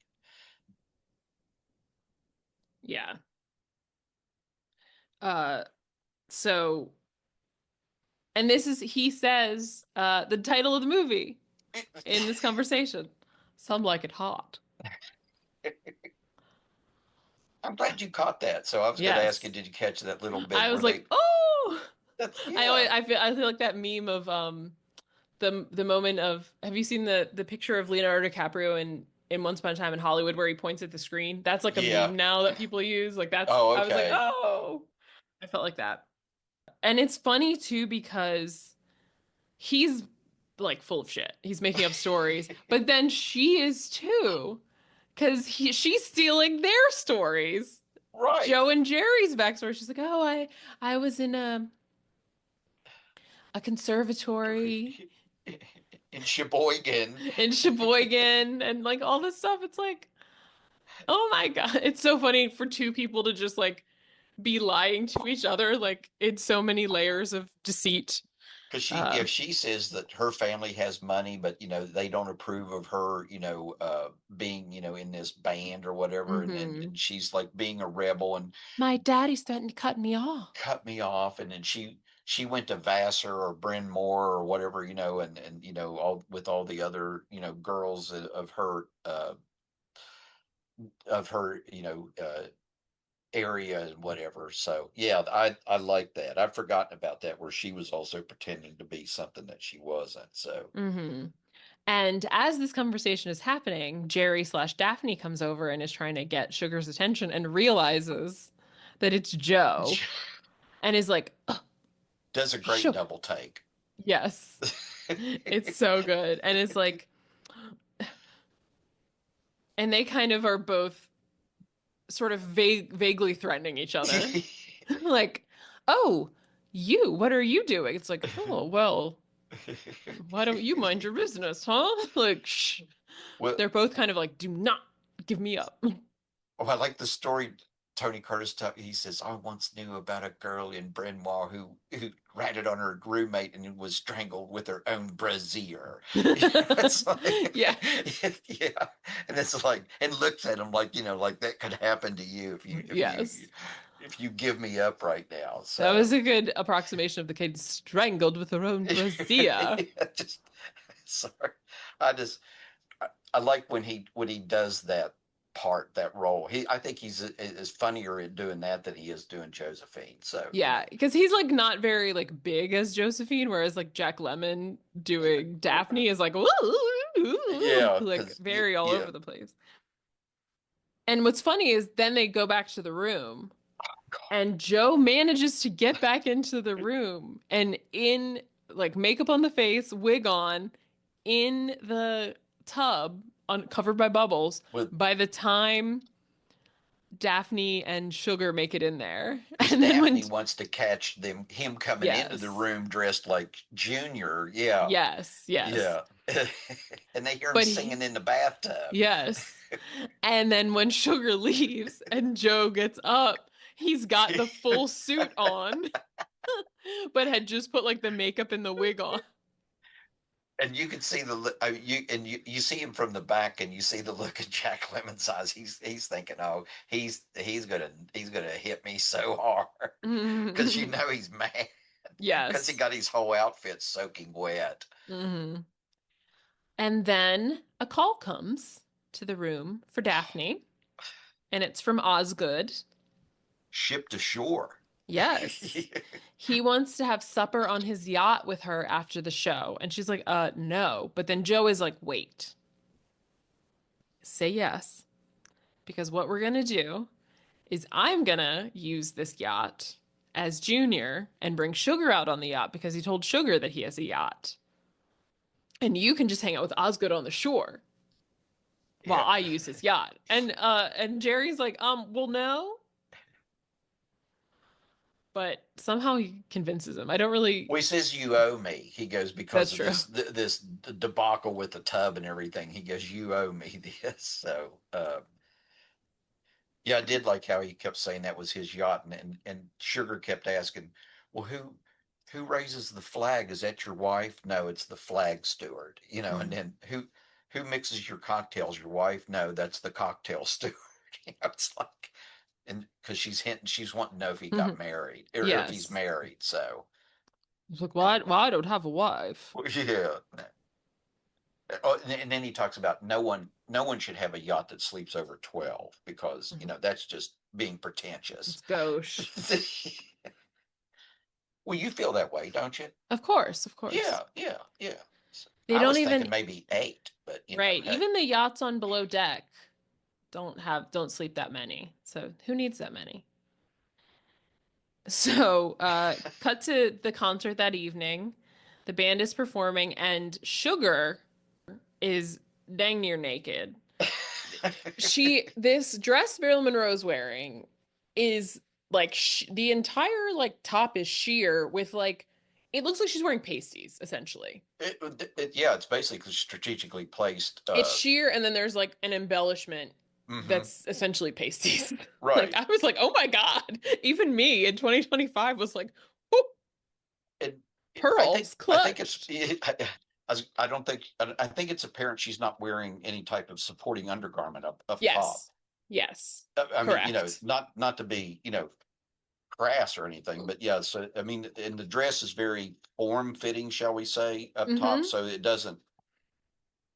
Yeah. Uh so and this is he says the title of the movie in this conversation. Some like it hot. I'm glad you caught that. So I was going to ask you, Yes. did you catch that little bit I where was like, they? "Oh!" That's I always yeah, I feel like that meme of the moment of have you seen the picture of Leonardo DiCaprio in Once Upon a Time in Hollywood where he points at the screen? That's like a yeah. meme now that people use. Like that's Oh, I was like, okay. "Oh." I felt like that. And it's funny too because he's like full of shit. He's making up stories, but then she is too, because she's stealing their stories. Right. Joe and Jerry's backstory. She's like, "Oh, I was in a conservatory In Sheboygan. in Sheboygan and like all this stuff." It's like, oh my God, it's so funny for two people to just like be lying to each other, like it's so many layers of deceit. Because Uh, she says that her family has money, but they don't approve of her, being, in this band or whatever, and mhm. she's like being a rebel and My daddy's threatened to cut me off. cut me off, and then she she went to Vassar or Bryn Mawr or whatever, and all with all the other girls of her area and whatever. So yeah, I like that. I've forgotten about that where she was also pretending to be something that she wasn't. So Hmm. And as this conversation is happening, Jerry slash Daphne comes over and is trying to get Sugar's attention and realizes that it's Joe and is like, "Ugh, does a great Sugar." double take. Yes. It's so good. And it's like, and they kind of are both sort of vaguely threatening each other. Like, oh, what are you doing? It's like, oh, well, why don't you mind your business, huh? Like, shh. Well, They're both kind of like, do not give me up. oh, I like the story Tony Curtis he says, I once knew about a girl in Bryn Mawr who ratted on her roommate and was strangled with her own brassiere. It's like, Yeah, yeah. And it's like, and looks at him like, like that could happen to you yes. if you give me up right now. That was So a good approximation of the kid strangled with her own brassiere. just sorry. I just I like when he does that role. I think he's is funnier at doing that than he is doing Josephine. So Yeah, because he's like not very like big as Josephine, whereas like Jack Lemmon doing Daphne is like woo, yeah, like because very all yeah, over the place. And what's funny is then they go back to the room and Joe manages to get back into the room and in like makeup on the face, wig on, in the tub, covered by bubbles. with By the time Daphne and Sugar make it in there, because and then when Daphne wants to catch him coming into the yes, room dressed like Junior. Yeah, yes, yeah, and they hear him but singing in the bathtub. yes, and then when Sugar leaves and Joe gets up, he's got the full suit on, but had just put like the makeup and the wig on. And you can see you see him from the back, and you see the look in Jack Lemon's eyes. He's thinking, oh, he's gonna hit me so hard because he's mad because he Yes. got his whole outfit soaking wet, Hmm. And then a call comes to the room for Daphne, and it's from Osgood. shipped ashore. Yes. He wants to have supper on his yacht with her after the show. And she's like, no. But then Joe is like, wait, say yes. Because what we're going to do is I'm going to use this yacht as Junior and bring Sugar out on the yacht because he told Sugar that he has a yacht. And you can just hang out with Osgood on the shore while Yeah. I use his yacht. And Jerry's like, well, no. But somehow he convinces him. I don't really. Well, he says you owe me. He goes because That's of true. this debacle with the tub and everything. He goes, you owe me this. So yeah, I did like how he kept saying that was his yacht, and Sugar kept asking, "Well, who raises the flag? Is that your wife?" No, it's the flag steward. And Mm. then who mixes your cocktails? Your wife? No, that's the cocktail steward. It's like, and because she's wanting to know if he got Mhm. married or if he's Yes. married. So He's like, and well, I don't have a wife. yeah. Oh, and then he talks about no one should have a yacht that sleeps over 12 because Mhm. that's just being pretentious. It's gauche. Well, you feel that way, don't you? Of course, of course. Yeah, yeah, yeah. They I don't was even, thinking maybe eight, but right, hey. even the yachts on below deck don't sleep that many. So who needs that many? So, cut to the concert that evening. The band is performing and Sugar is dang near naked. This dress Marilyn Monroe is wearing is like the entire like top is sheer with like it looks like she's wearing pasties essentially. Yeah, it's basically strategically placed. It's sheer and then there's like an embellishment Mhm, that's essentially pasties. Like right. I was like, "Oh my God." Even me in 2025 was like, "Oh, And pearls I think it's clutched." I don't think I think it's apparent she's not wearing any type of supporting undergarment up top. Yes. Yes. I mean, Correct. not to be, crass or anything, but yeah. So I mean, and the dress is very form fitting, shall we say, up top. Mm-hmm. So it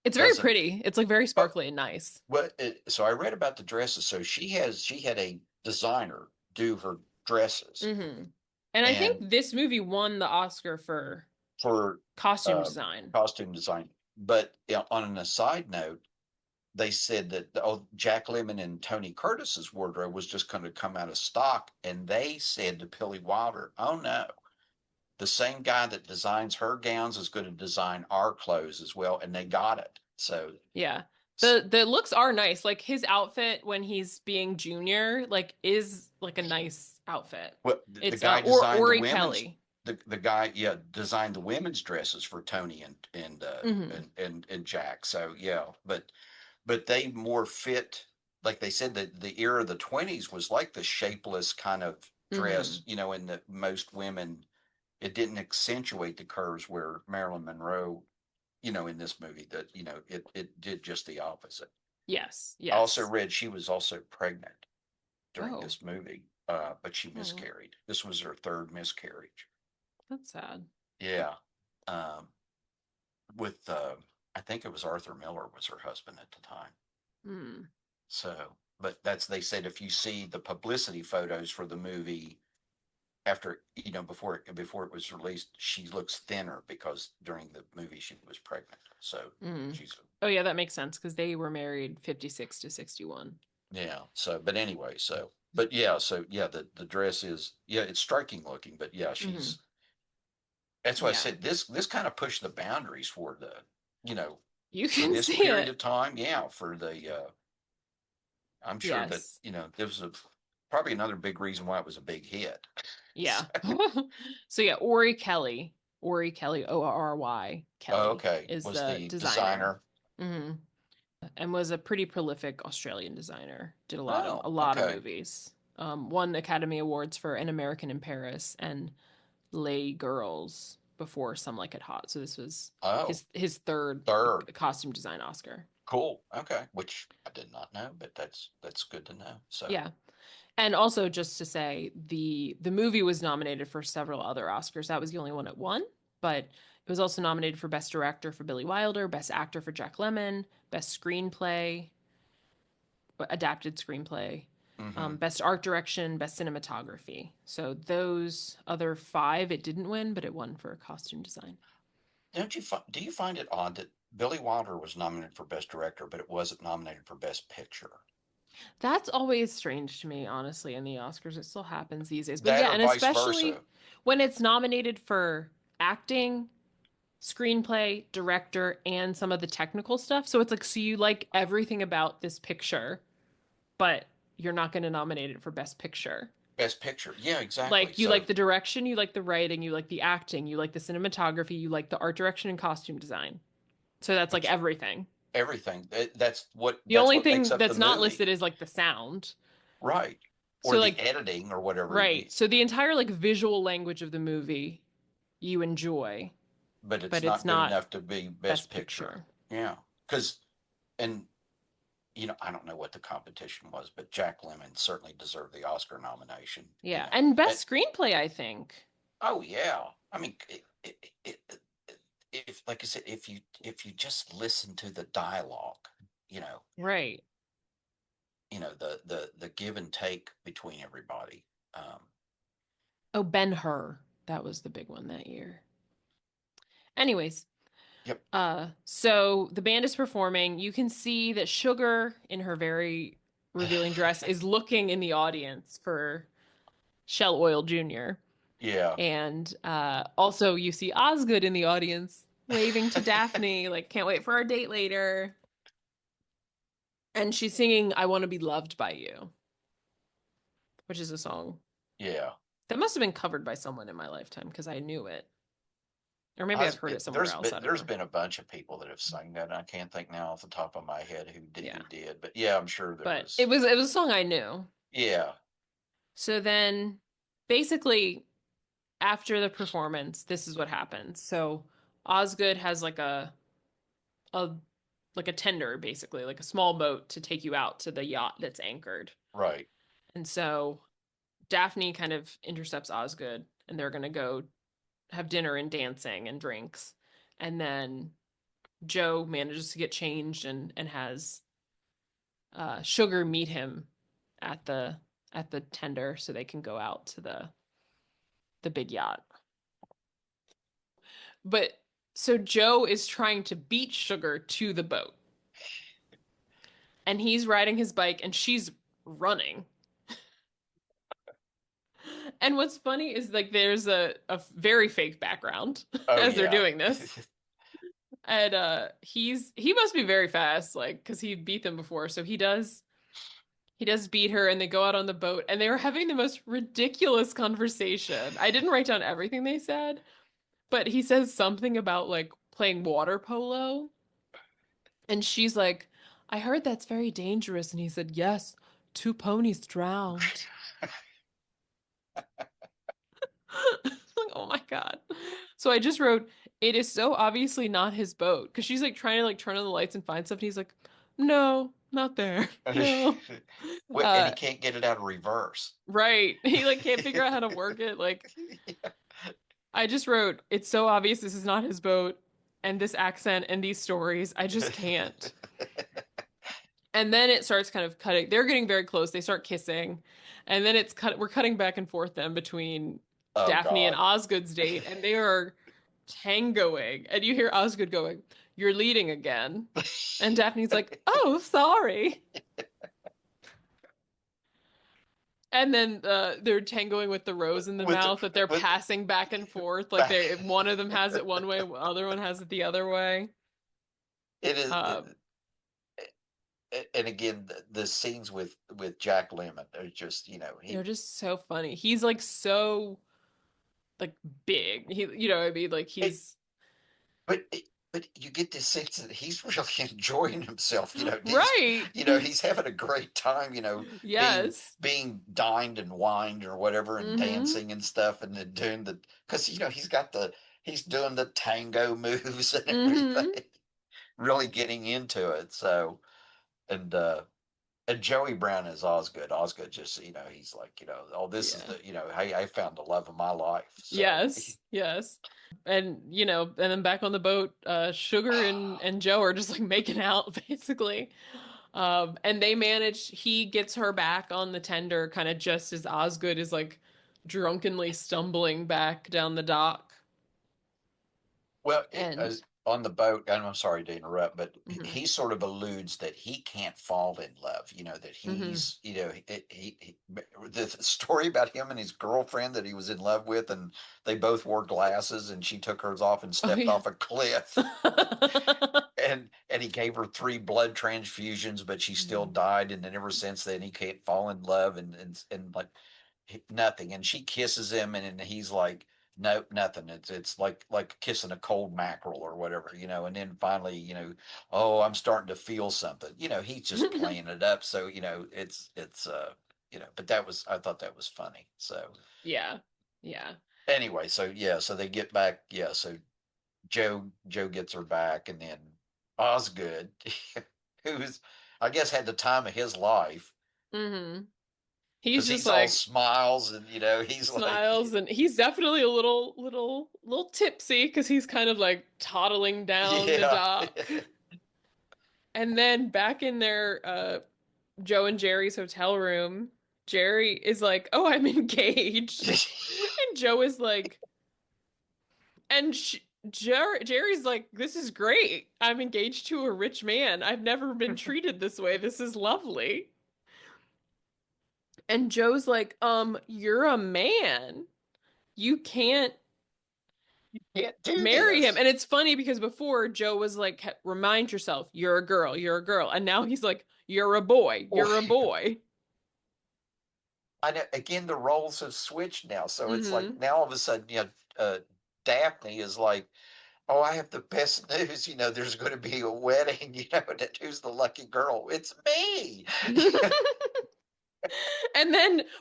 It's very doesn't. pretty. It's like very Uh, sparkly and nice. so I read about the dresses. So she had a designer do her dresses, Mm-hmm. And I think and this movie won the Oscar for for costume uh, design. costume design. But yeah, on an aside note, they said that Jack Lemmon and Tony Curtis's wardrobe was just going to come out of stock, and they said to Billy Wilder, "Oh no, the same guy that designs her gowns is going to design our clothes as well," and they got it. So, Yeah. The looks are nice. Like his outfit when he's being junior, like is like a nice outfit. well, the It's guy or designed the Ori women's Kelly. the guy, yeah, designed the women's dresses for Tony Hmm. and Jack. So yeah, but they more fit, like they said that the era of the 20s was like the shapeless kind of dress, Hmm. you know, in that most women, it didn't accentuate the curves where Marilyn Monroe, you know, in this movie, that, you know, it did just the opposite. Yes, I also yes. read she was also pregnant during Oh. this movie, but she Oh, miscarried. This was her third miscarriage. that's sad. Yeah. Um, with, I think it was Arthur Miller was her husband at the time. Hmm. So, but that's, they said if you see the publicity photos for the movie after, you know, before it was released, she looks thinner because during the movie she was pregnant. So Hmm. she's, Oh yeah, that makes sense because they were married 56 to 61. yeah. So, but anyway, so, but yeah, so yeah, the dress is, yeah, it's striking looking, but yeah, Hmm. she's, that's why I Yeah. said this kind of pushed the boundaries for the, you know, You for can this see period it. of time. Yeah. For the, I'm sure that, Yes. you know, there was probably another big reason why it was a big hit. Yeah. So yeah, Ori Kelly, Ori Kelly, Ory Oh, Kelly okay. is Was the the designer. designer? Hmm. And was a pretty prolific Australian designer. Did a Oh, lot of okay. movies. Won Academy Awards for An American in Paris and Lay Girls before Some Like It Hot. So this was Oh, his third third. costume design Oscar. Cool. Okay. Which I did not know, but that's good to know. So, Yeah. And also just to say the movie was nominated for several other Oscars. That was the only one it won, but it was also nominated for Best Director for Billy Wilder, Best Actor for Jack Lemmon, Best Screenplay, Adapted Screenplay, mm-hmm. Best Art Direction, Best Cinematography. So those other five it didn't win, but it won for costume design. Do you find it odd that Billy Wilder was nominated for Best Director, but it wasn't nominated for Best Picture? That's always strange to me, honestly, in the Oscars. It still happens these days. But That yeah, or and vice especially versa? when it's nominated for acting, screenplay, director, and some of the technical stuff. So it's like, so you like everything about this picture, but you're not going to nominate it for Best Picture. Best Picture. Yeah, exactly. Like, you like So, the direction, you like the writing, you like the acting, you like the cinematography, you like the art direction and costume design. So that's like which everything. everything, The that's only what makes thing up the that's not movie. listed is like the sound. Right. Or So, the like, editing or whatever right. So the entire like visual language of the movie you enjoy, but it's but it's not good not enough to be Best Best Picture. Picture. Yeah. Because, and, you know, I don't know what the competition was, but Jack Lemmon certainly deserved the Oscar nomination, you Yeah. know. And Best Screenplay, I think. Oh, yeah. I mean, if, like I said, if you just listen to the dialogue, you know, Right. the give and take between everybody. Um, Oh, Ben-Hur. That was the big one that year. Anyways, yep. so the band is performing. You can see that Sugar in her very revealing dress is looking in the audience for Shell Oil Jr. Yeah. And also you see Osgood in the audience waving to Daphne, like, can't wait for our date later. And she's singing I Want to Be Loved by You, which is a song Yeah. that must have been covered by someone in my lifetime because I knew it. Or maybe I've heard it somewhere else. I don't There's know. been a bunch of people that have sung that. And I can't think now off the top of my head Yeah. who did, but yeah, I'm sure there But was. it was a song I knew. Yeah. So then basically after the performance, this is what happens. So Osgood has a like a tender, basically, like a small boat to take you out to the yacht that's anchored. Right. And so Daphne kind of intercepts Osgood, and they're gonna go have dinner and dancing and drinks, and then Joe manages to get changed and has Sugar meet him at the tender so they can go out to the big yacht. But so Joe is trying to beat Sugar to the boat, and he's riding his bike, and she's running. And what's funny is like there's a very fake background Oh as they're yeah. doing this. And he must be very fast, like, because he beat them before. So he does beat her, and they go out on the boat, and they were having the most ridiculous conversation. I didn't write down everything they said, but he says something about like playing water polo, and she's like, "I heard that's very dangerous," and he said, "Yes, two ponies drowned." Like, oh my God. So I just wrote, it is so obviously not his boat. Because she's like trying to like turn on the lights and find stuff. And he's like, no, not there. No. And he Uh, can't get it out of reverse. right. He like can't figure out how to work it. Like, I just wrote, it's so obvious this is not his boat. And this accent and these stories, I just can't. And then it starts kind of cutting. They're getting very close. They start kissing. And then we're cutting back and forth then between Oh Daphne and God. Osgood's date, and they are tangoing. And you hear Osgood going, "You're leading again." And Daphne's like, "Oh, sorry." And then they're tangoing with the rose in the with mouth that they're with passing back and forth. Like back. they one of them has it one way, the other one has it the other way. It is, Uh, and again, the scenes with Jack Lemmon are just, they're just so funny. He's like so like big. You know what I mean? Like it, he's but but you get this sense that he's really enjoying himself. right. He's having a great time. Being Yes. being dined and wined or whatever, and Mm-hmm. dancing and stuff, and then doing because he's doing the tango moves and Mm-hmm. everything, really getting into it. So and and Joey Brown is Osgood. Osgood just, he's like, oh, this is Yeah. the, hey, I found the love of my life. So, Yes. Yes. And and then back on the boat, Sugar and Joe are just like making out basically. And they manage, he gets her back on the tender kind of just as Osgood is like drunkenly stumbling back down the dock. well, And on the boat, and I'm sorry to interrupt, but mhm, he sort of alludes that he can't fall in love. That mhm. he's, the story about him and his girlfriend that he was in love with, and they both wore glasses, and she took hers off and Oh stepped yeah. off a cliff. And he gave her 3 blood transfusions, but she still Mhm. died. And then ever since then, he can't fall in love, and like nothing. And she kisses him, and he's like, nope, nothing. It's like kissing a cold mackerel or whatever. And then finally, oh, I'm starting to feel something. He's just playing it up. So it's. But I thought that was funny. So Yeah. Yeah. anyway, so yeah, so they get back. Yeah, so Joe gets her back, and then Osgood, who's I guess had the time of his life Hmm. He's because just he's all like smiles, and he's like, smiles, and he's definitely a little tipsy because he's kind of like toddling down the yeah, dock. And then back in their Joe and Jerry's hotel room, Jerry is like, "Oh, I'm engaged." And Joe is like, and Jerry's like, "This is great. I'm engaged to a rich man. I've never been treated this way. This is lovely." And Joe's like, you're a man. You can't can't do marry him." this. And it's funny because before Joe was like, remind yourself, you're a girl, you're a girl. And now he's like, you're a boy, Well, you're a boy. I know again the roles have switched now, so it's like Hmm. now all of a sudden, Daphne is like, oh, I have the best news. There's going to be a wedding. And who's the lucky girl? It's me.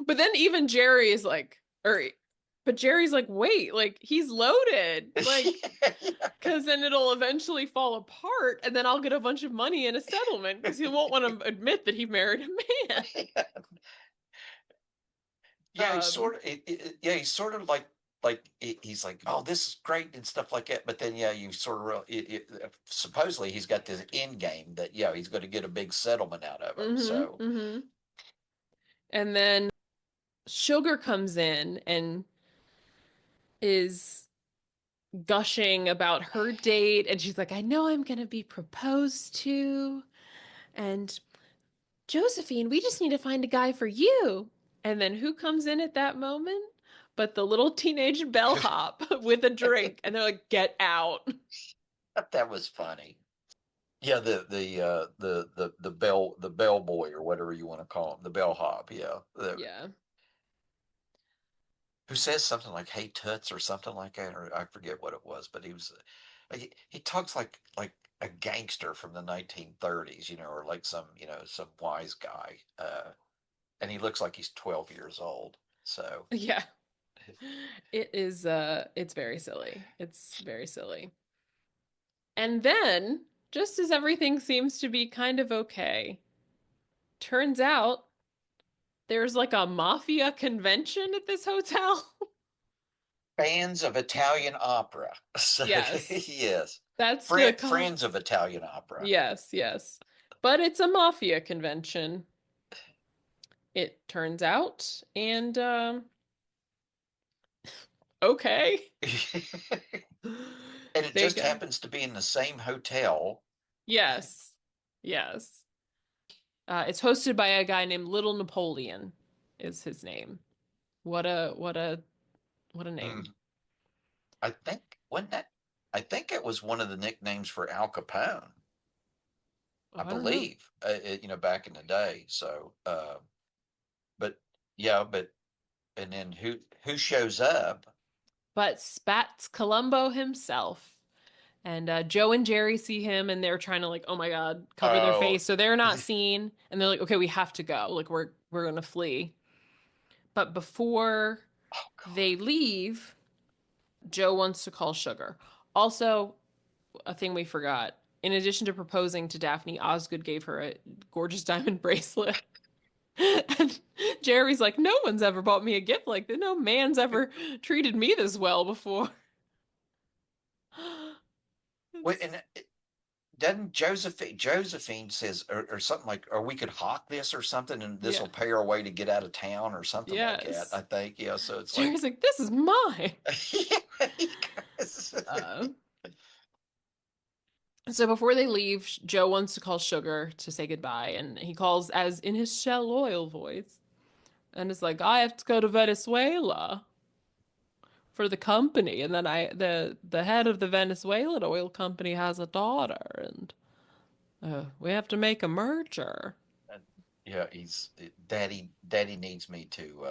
But then even Jerry is like, but Jerry's like, wait, like he's loaded. Like, Yeah. because then it'll eventually fall apart, and then I'll get a bunch of money in a settlement because he won't want to admit that he married a man. Yeah, he's sort of yeah, he's sort of like he's like, oh, this is great and stuff like that. But then yeah, you sort of supposedly he's got this end game that yeah, he's going to get a big settlement out of him. Mm-hmm. So Mm-hmm. And then Sugar comes in and is gushing about her date, and she's like, I know I'm gonna be proposed to, and Josephine, we just need to find a guy for you. And then who comes in at that moment? But the little teenage bellhop with a drink, and they're like, "Get out!" that was funny. Yeah, the bellboy or whatever you want to call him, the bellhop. Yeah, Yeah, who says something like "Hey Toots" or something like that, or I forget what it was, but he was he talks like a gangster from the 1930s, or like some some wise guy, and he looks like he's 12 years old. So yeah. It is. It's very silly. It's very silly. And then, just as everything seems to be kind of okay, turns out there's like a mafia convention at this hotel. fans of Italian opera. So Yes, yes, that's the con. friends of Italian opera. Yes, yes. But it's a mafia convention, it turns out. And okay. And it They just go. happens to be in the same hotel. Yes. Yes. It's hosted by a guy named Little Napoleon is his name. What a name. Mm, I think wasn't that? I think it was one of the nicknames for Al Capone. Oh, I I don't know. believe, back in the day. So, but yeah, but and then who shows up? But Spats Columbo himself. And Joe and Jerry see him and they're trying to like, oh my God, cover their Oh, face. So they're not seen. And they're like, okay, we have to go. Like we're gonna flee. But before oh they God. leave, Joe wants to call Sugar. Also, a thing we forgot. In addition to proposing to Daphne, Osgood gave her a gorgeous diamond bracelet. And Jerry's like, no one's ever bought me a gift like that. No man's ever treated me this well before. Wait, It's and doesn't Josephine says or something like, or we could hawk this or something, and this yeah. will pay our way to get out of town or something like that. I Yes. think yeah. So it's Jerry's like, like, this is mine. yeah, he goes, Uh, so before they leave, Joe wants to call Sugar to say goodbye, and he calls as in his Shell Oil voice, and it's like, I have to go to Venezuela for the company, and then the head of the Venezuelan oil company has a daughter, and we have to make a merger. yeah, he's daddy needs me to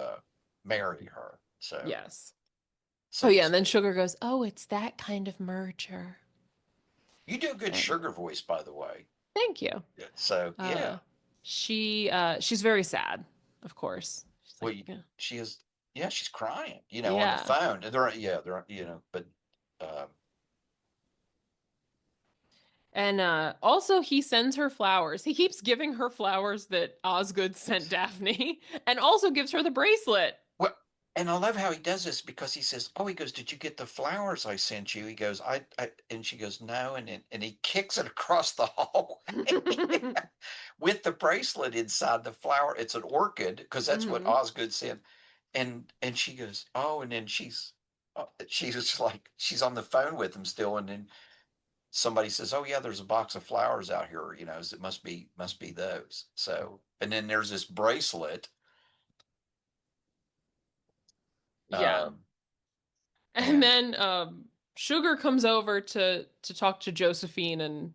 marry her, Yes. Oh so to yeah, and then speak. Sugar goes, "Oh, it's that kind of merger." You do a good And sugar voice, by the way. thank you. Yeah. So Uh, yeah, she's very sad, of course. She's like, well, she is. Yeah, she's crying. On the yeah. phone. They're but um, And also, he sends her flowers. He keeps giving her flowers that Osgood sent Daphne, and also gives her the bracelet. well, and I love how he does this because he says, "Oh, he goes, did you get the flowers I sent you?" He goes, and she goes, "No," and he kicks it across the hallway with the bracelet inside the flower. It's an orchid because that's what Hmm. Osgood sent, and she goes, "Oh," and then she was like, she's on the phone with him still, and then somebody says, "Oh yeah, there's a box of flowers out here. It must be those." So, and then there's this bracelet. Yeah. Um, And and then Sugar comes over to talk to Josephine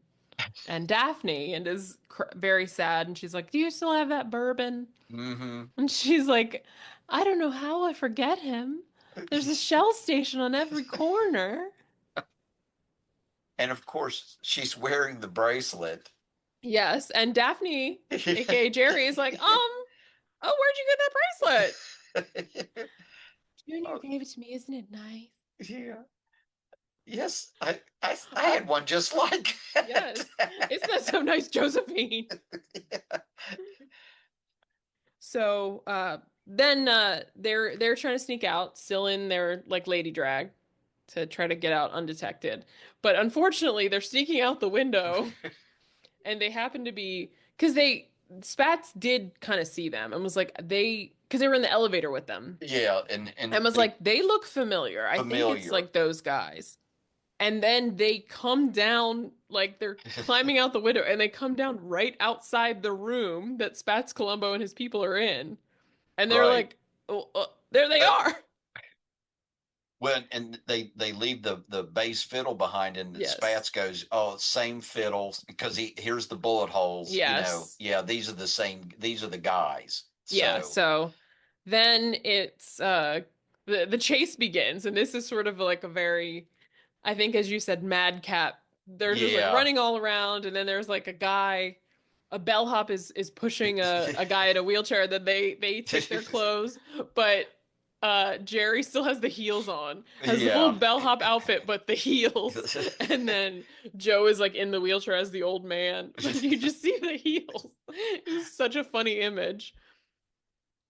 and Daphne, and is very sad. And she's like, "Do you still have that bourbon?" hmm And she's like, "I don't know how I forget him. There's a Shell station on every corner." and of course she's wearing the bracelet. Yes, and Daphne, aka Jerry, is like, oh, where'd you get that bracelet? Junior Oh, gave it to me. Isn't it nice? yeah. Yes, I Uh, had one just like yes. that. Isn't that so nice, Josephine? Yeah. So, then they're trying to sneak out, still in their like lady drag to try to get out undetected. But unfortunately, they're sneaking out the window and they happen to be because they Spats did kind of see them and was like they because they were in the elevator with them Yeah, and and was they like they look familiar. I think it's familiar. like those guys. And then they come down like they're climbing out the window and they come down right outside the room that Spats Columbo and his people are in. And they're Right. like, oh, there they Uh, are. when and they leave the bass fiddle behind, and Yes. Spats goes, "Oh, same fiddle," because he here's the bullet holes. Yes. Yeah, these are the same. These are the guys. Yeah. So So then it's the chase begins, and this is sort of like a very, I think as you said, madcap. They're just like yeah, running all around, and then there's like a guy, a bellhop is pushing a guy in a wheelchair. Then they take their clothes, but Jerry still has the heels on, has the full yeah. bellhop outfit, but the heels. And then Joe is like in the wheelchair as the old man, but you just see the heels. It's such a funny image.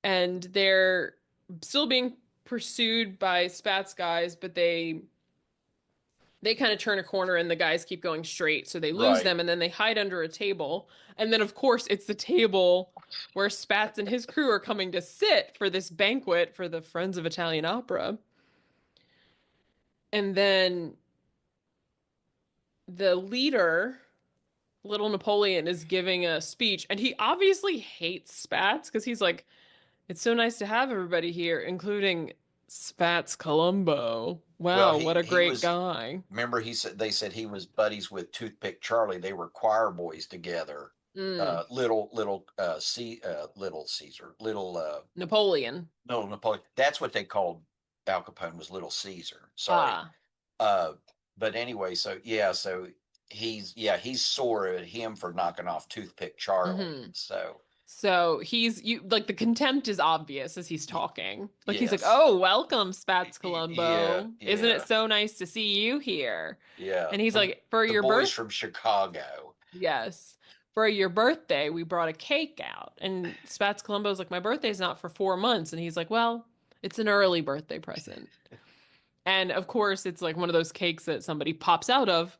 And they're still being pursued by Spats guys, but they kind of turn a corner and the guys keep going straight, so they lose Right. them and then they hide under a table. And then of course it's the table where Spats and his crew are coming to sit for this banquet for the Friends of Italian Opera. And then the leader, Little Napoleon, is giving a speech and he obviously hates Spats because he's like, it's so nice to have everybody here, including Spats Columbo. Well, Wow, what a he great was. guy. Remember, he said they said he was buddies with Toothpick Charlie. They were choir boys together. Mm, Little Caesar, little Napoleon. no Napoleon. That's what they called Al Capone, was Little Caesar. Sorry. Ah. Uh, but anyway, so yeah, so he's sore at him for knocking off Toothpick Charlie. Hmm. So So he's you like the contempt is obvious as he's talking. Like he's like, yes, "Oh, welcome, Spats yeah, Columbo. Isn't it yeah, so nice to see you here?" yeah. And he's like, "For The your boys birth, from Chicago. yes, for your birthday, we brought a cake out." And Spats Columbo's like, "My birthday's not for 4 months." And he's like, "Well, it's an early birthday present." And of course, it's like one of those cakes that somebody pops out of,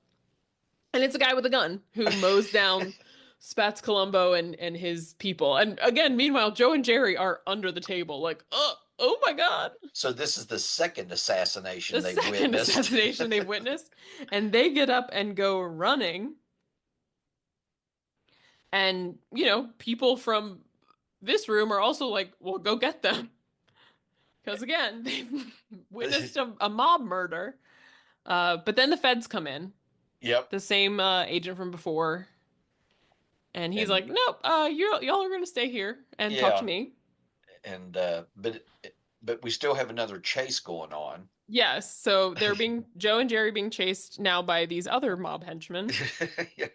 and it's a guy with a gun who mows down Spats Columbo and his people. And again, meanwhile, Joe and Jerry are under the table, like, oh my God. So this is the second assassination The they've second witnessed. assassination they've witnessed. And they get up and go running. And, people from this room are also like, well, go get them. Because again, they've witnessed a mob murder. But then the feds come in, Yep. the same agent from before. And he's like, And nope, y'all are going to stay here and talk to yeah, me. and but we still have another chase going on. Yes, so they're being Joe and Jerry being chased now by these other mob henchmen, Yeah.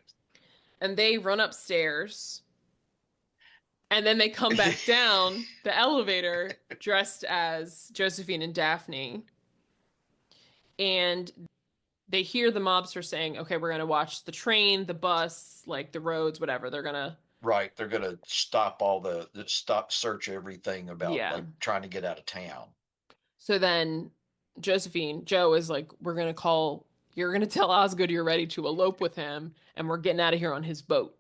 and they run upstairs, and then they come back down the elevator dressed as Josephine and Daphne, and they hear the mobster saying, "Okay, we're gonna watch the train, the bus, like the roads, whatever. They're gonna, Right, they're gonna stop stop search everything about yeah." like trying to get out of town. So then Joe is like, "We're gonna call. You're gonna tell Osgood you're ready to elope with him, and we're getting out of here on his boat."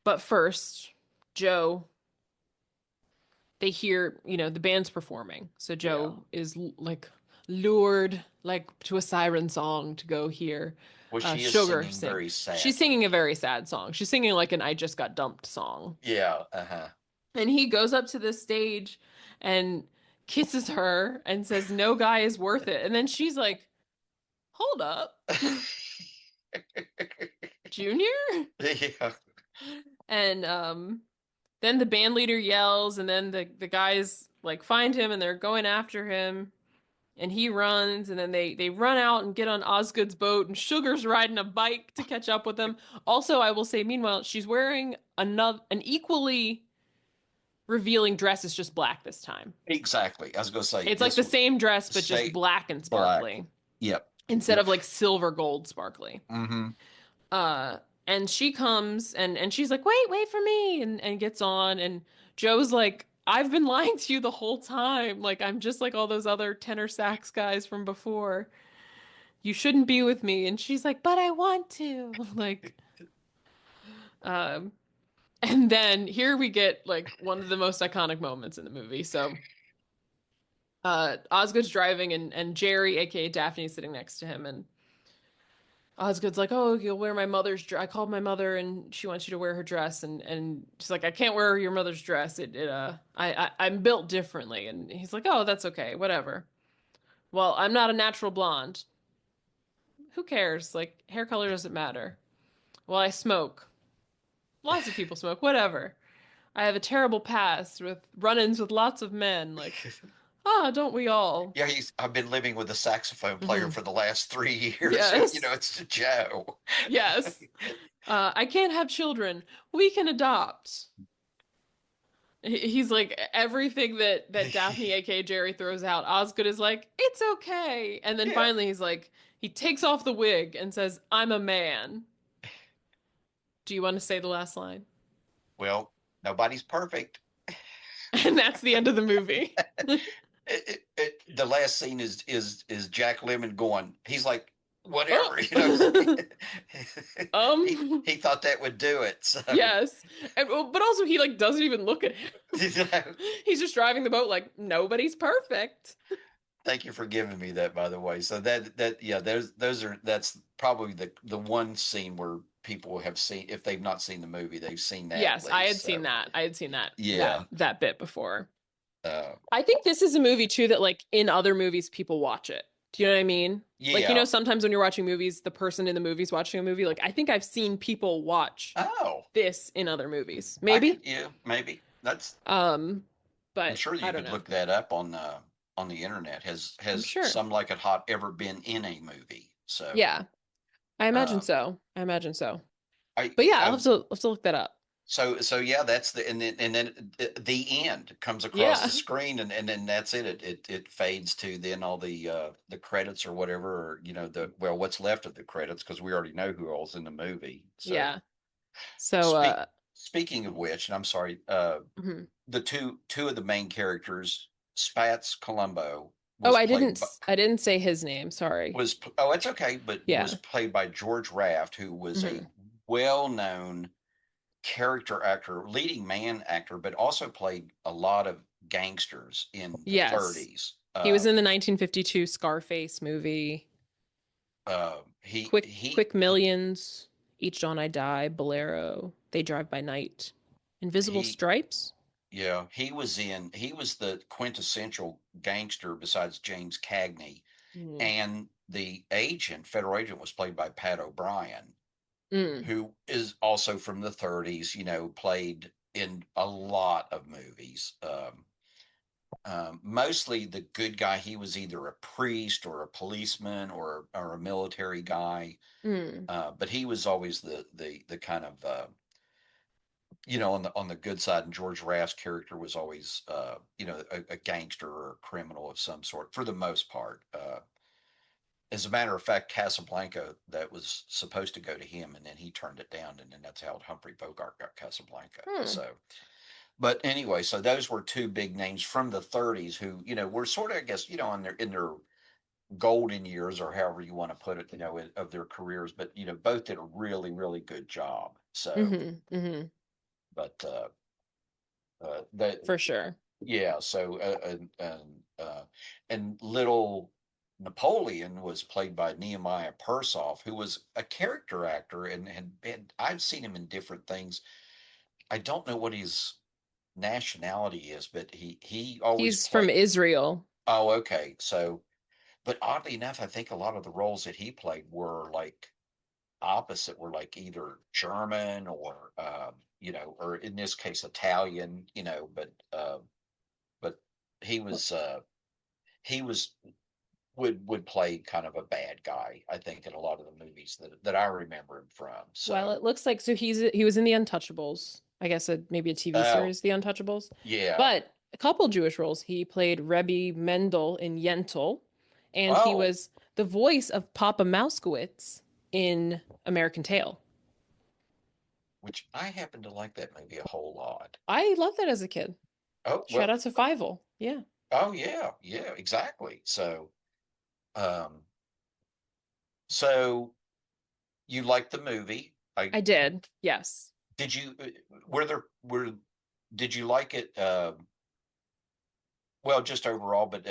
But first, Joe, they hear, the band's performing. So Yeah, Joe is like lured like to a siren song to go hear well, she is Sugar singing sing. very She's sadly. singing a very sad song. She's singing like an I just got dumped song. Yeah, uh-huh. And he goes up to the stage and kisses her and says, "No guy is worth it." And then she's like, "Hold up, Junior?" Yeah, And then the band leader yells, and then the guys like find him and they're going after him. And he runs, and then they run out and get on Osgood's boat, and Sugar's riding a bike to catch up with them. Also, I will say, meanwhile, she's wearing an equally revealing dress. It's just black this time. exactly. I was gonna say It's like the same dress, but just say black and black. sparkly Yep, instead yep. of like silver gold sparkly. Mm-hmm. Uh, and she comes and she's like, wait for me, and gets on, and Joe's like, I've been lying to you the whole time. Like, I'm just like all those other tenor sax guys from before. You shouldn't be with me. And she's like, but I want to. Like, um, and then here we get like one of the most iconic moments in the movie. So, Osgood's driving and Jerry, aka Daphne, is sitting next to him. And Osgood's like, "Oh, you'll wear my mother's dress. I called my mother, and she wants you to wear her dress." And she's like, "I can't wear your mother's dress. I'm built differently." And he's like, "Oh, that's okay, whatever." Well, I'm not a natural blonde. Who cares? Like, hair color doesn't matter. Well, I smoke. Lots of people smoke. Whatever. I have a terrible past with run-ins with lots of men. Like, don't we all? Yeah, I've been living with a saxophone player Hmm. for the last 3 years. Yes. It's Joe. Yes. I can't have children. We can adopt. He's like everything that Daphne, aka Jerry, throws out. Osgood is like, it's okay. And then Yeah. finally he's like, he takes off the wig and says, I'm a man. Do you want to say the last line? Well, nobody's perfect. And that's the end of the movie. The last scene is Jack Lemmon going. He's like, whatever, Oh. he um, he thought that would do it. So, yes. And, well, but also he like doesn't even look at him. you know, He's just driving the boat like nobody's perfect. thank you for giving me that, by the way. So yeah, that's probably the one scene where people have seen, if they've not seen the movie, they've seen that at Yes, I had least. seen So that. I had seen that yeah, that bit before. uh, I think this is a movie too that like in other movies people watch it. Do you know what I mean? Like yeah. sometimes when you're watching movies, the person in the movie's watching a movie. Like I think I've seen people watch Oh, this in other movies. I could, Maybe. yeah, maybe that's. Um, I'm but sure I you don't could know. look that up on the internet. I'm Has sure. Some Like It Hot ever been in a movie? So, Yeah, I imagine uh, so. I imagine so. I, But yeah, I I'll have to look that up. so yeah, that's and then the end comes across Yeah. the screen, and then that's it. It fades to then all the credits or whatever, or the well, what's left of the credits, because we already know who all's in the movie. So Yeah. So speak speaking of which, and I'm sorry, mhm. the two of the main characters, Spats Columbo Oh, was played by I didn't say his name. Sorry. oh, it's okay, but was Yeah. played by George Raft, who was a Hmm. well-known character actor, leading man actor, but also played a lot of gangsters in the Yes. 30s. He was in the 1952 Scarface movie. Quick Millions, Each Dawn I Die, Bolero, They Drive by Night, Invisible he Stripes. yeah, he was the quintessential gangster besides James Cagney, Mm. and the agent, federal agent, was played by Pat O'Brien, Mm. who is also from the 30s, played in a lot of movies. Mostly the good guy. He was either a priest or a policeman or a military guy, Mm. but he was always the kind of on the good side. And George Raft's character was always a gangster or a criminal of some sort for the most part. As a matter of fact, Casablanca, that was supposed to go to him, and then he turned it down, and then that's how Humphrey Bogart got Casablanca. Hmm. So, but anyway, so those were two big names from the 30s who, were sort of, I guess, in their golden years, or however you want to put it, of their careers, but both did a really, really good job. So, Hmm. Hmm. but that For sure. yeah, so and little Napoleon was played by Nehemiah Persoff, who was a character actor and had been, I've seen him in different things. I don't know what his nationality is, but he always He's from played. Israel. Oh, okay. So, but oddly enough, I think a lot of the roles that he played were like opposite, were like either German or or in this case Italian, but he was uh he was would play kind of a bad guy, I think, in a lot of the movies that I remember him from. Well, So, it looks like so he was in The Untouchables. I guess maybe a TV oh series, The Untouchables. yeah, But a couple Jewish roles. He played Rebbe Mendel in Yentl, and he oh, was the voice of Papa Mouskowitz in American Tail. which I happen to like that movie a whole lot. I loved that as a kid. Oh, Shout well, out to Fievel. Yeah. oh yeah, yeah, exactly. Um, so you liked the movie. I did. Yes. Did you, were there, were, did you like it? Well, just overall, but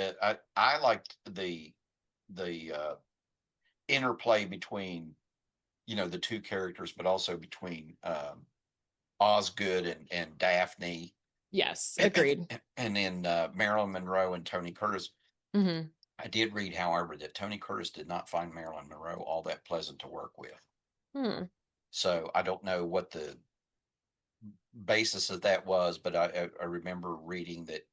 I liked the interplay between, the two characters, but also between Osgood and Daphne, Yes. and Agreed. then Marilyn Monroe and Tony Curtis. Hmm. I did read, however, that Tony Curtis did not find Marilyn Monroe all that pleasant to work with. Hmm. So I don't know what the basis of that was, but I remember reading that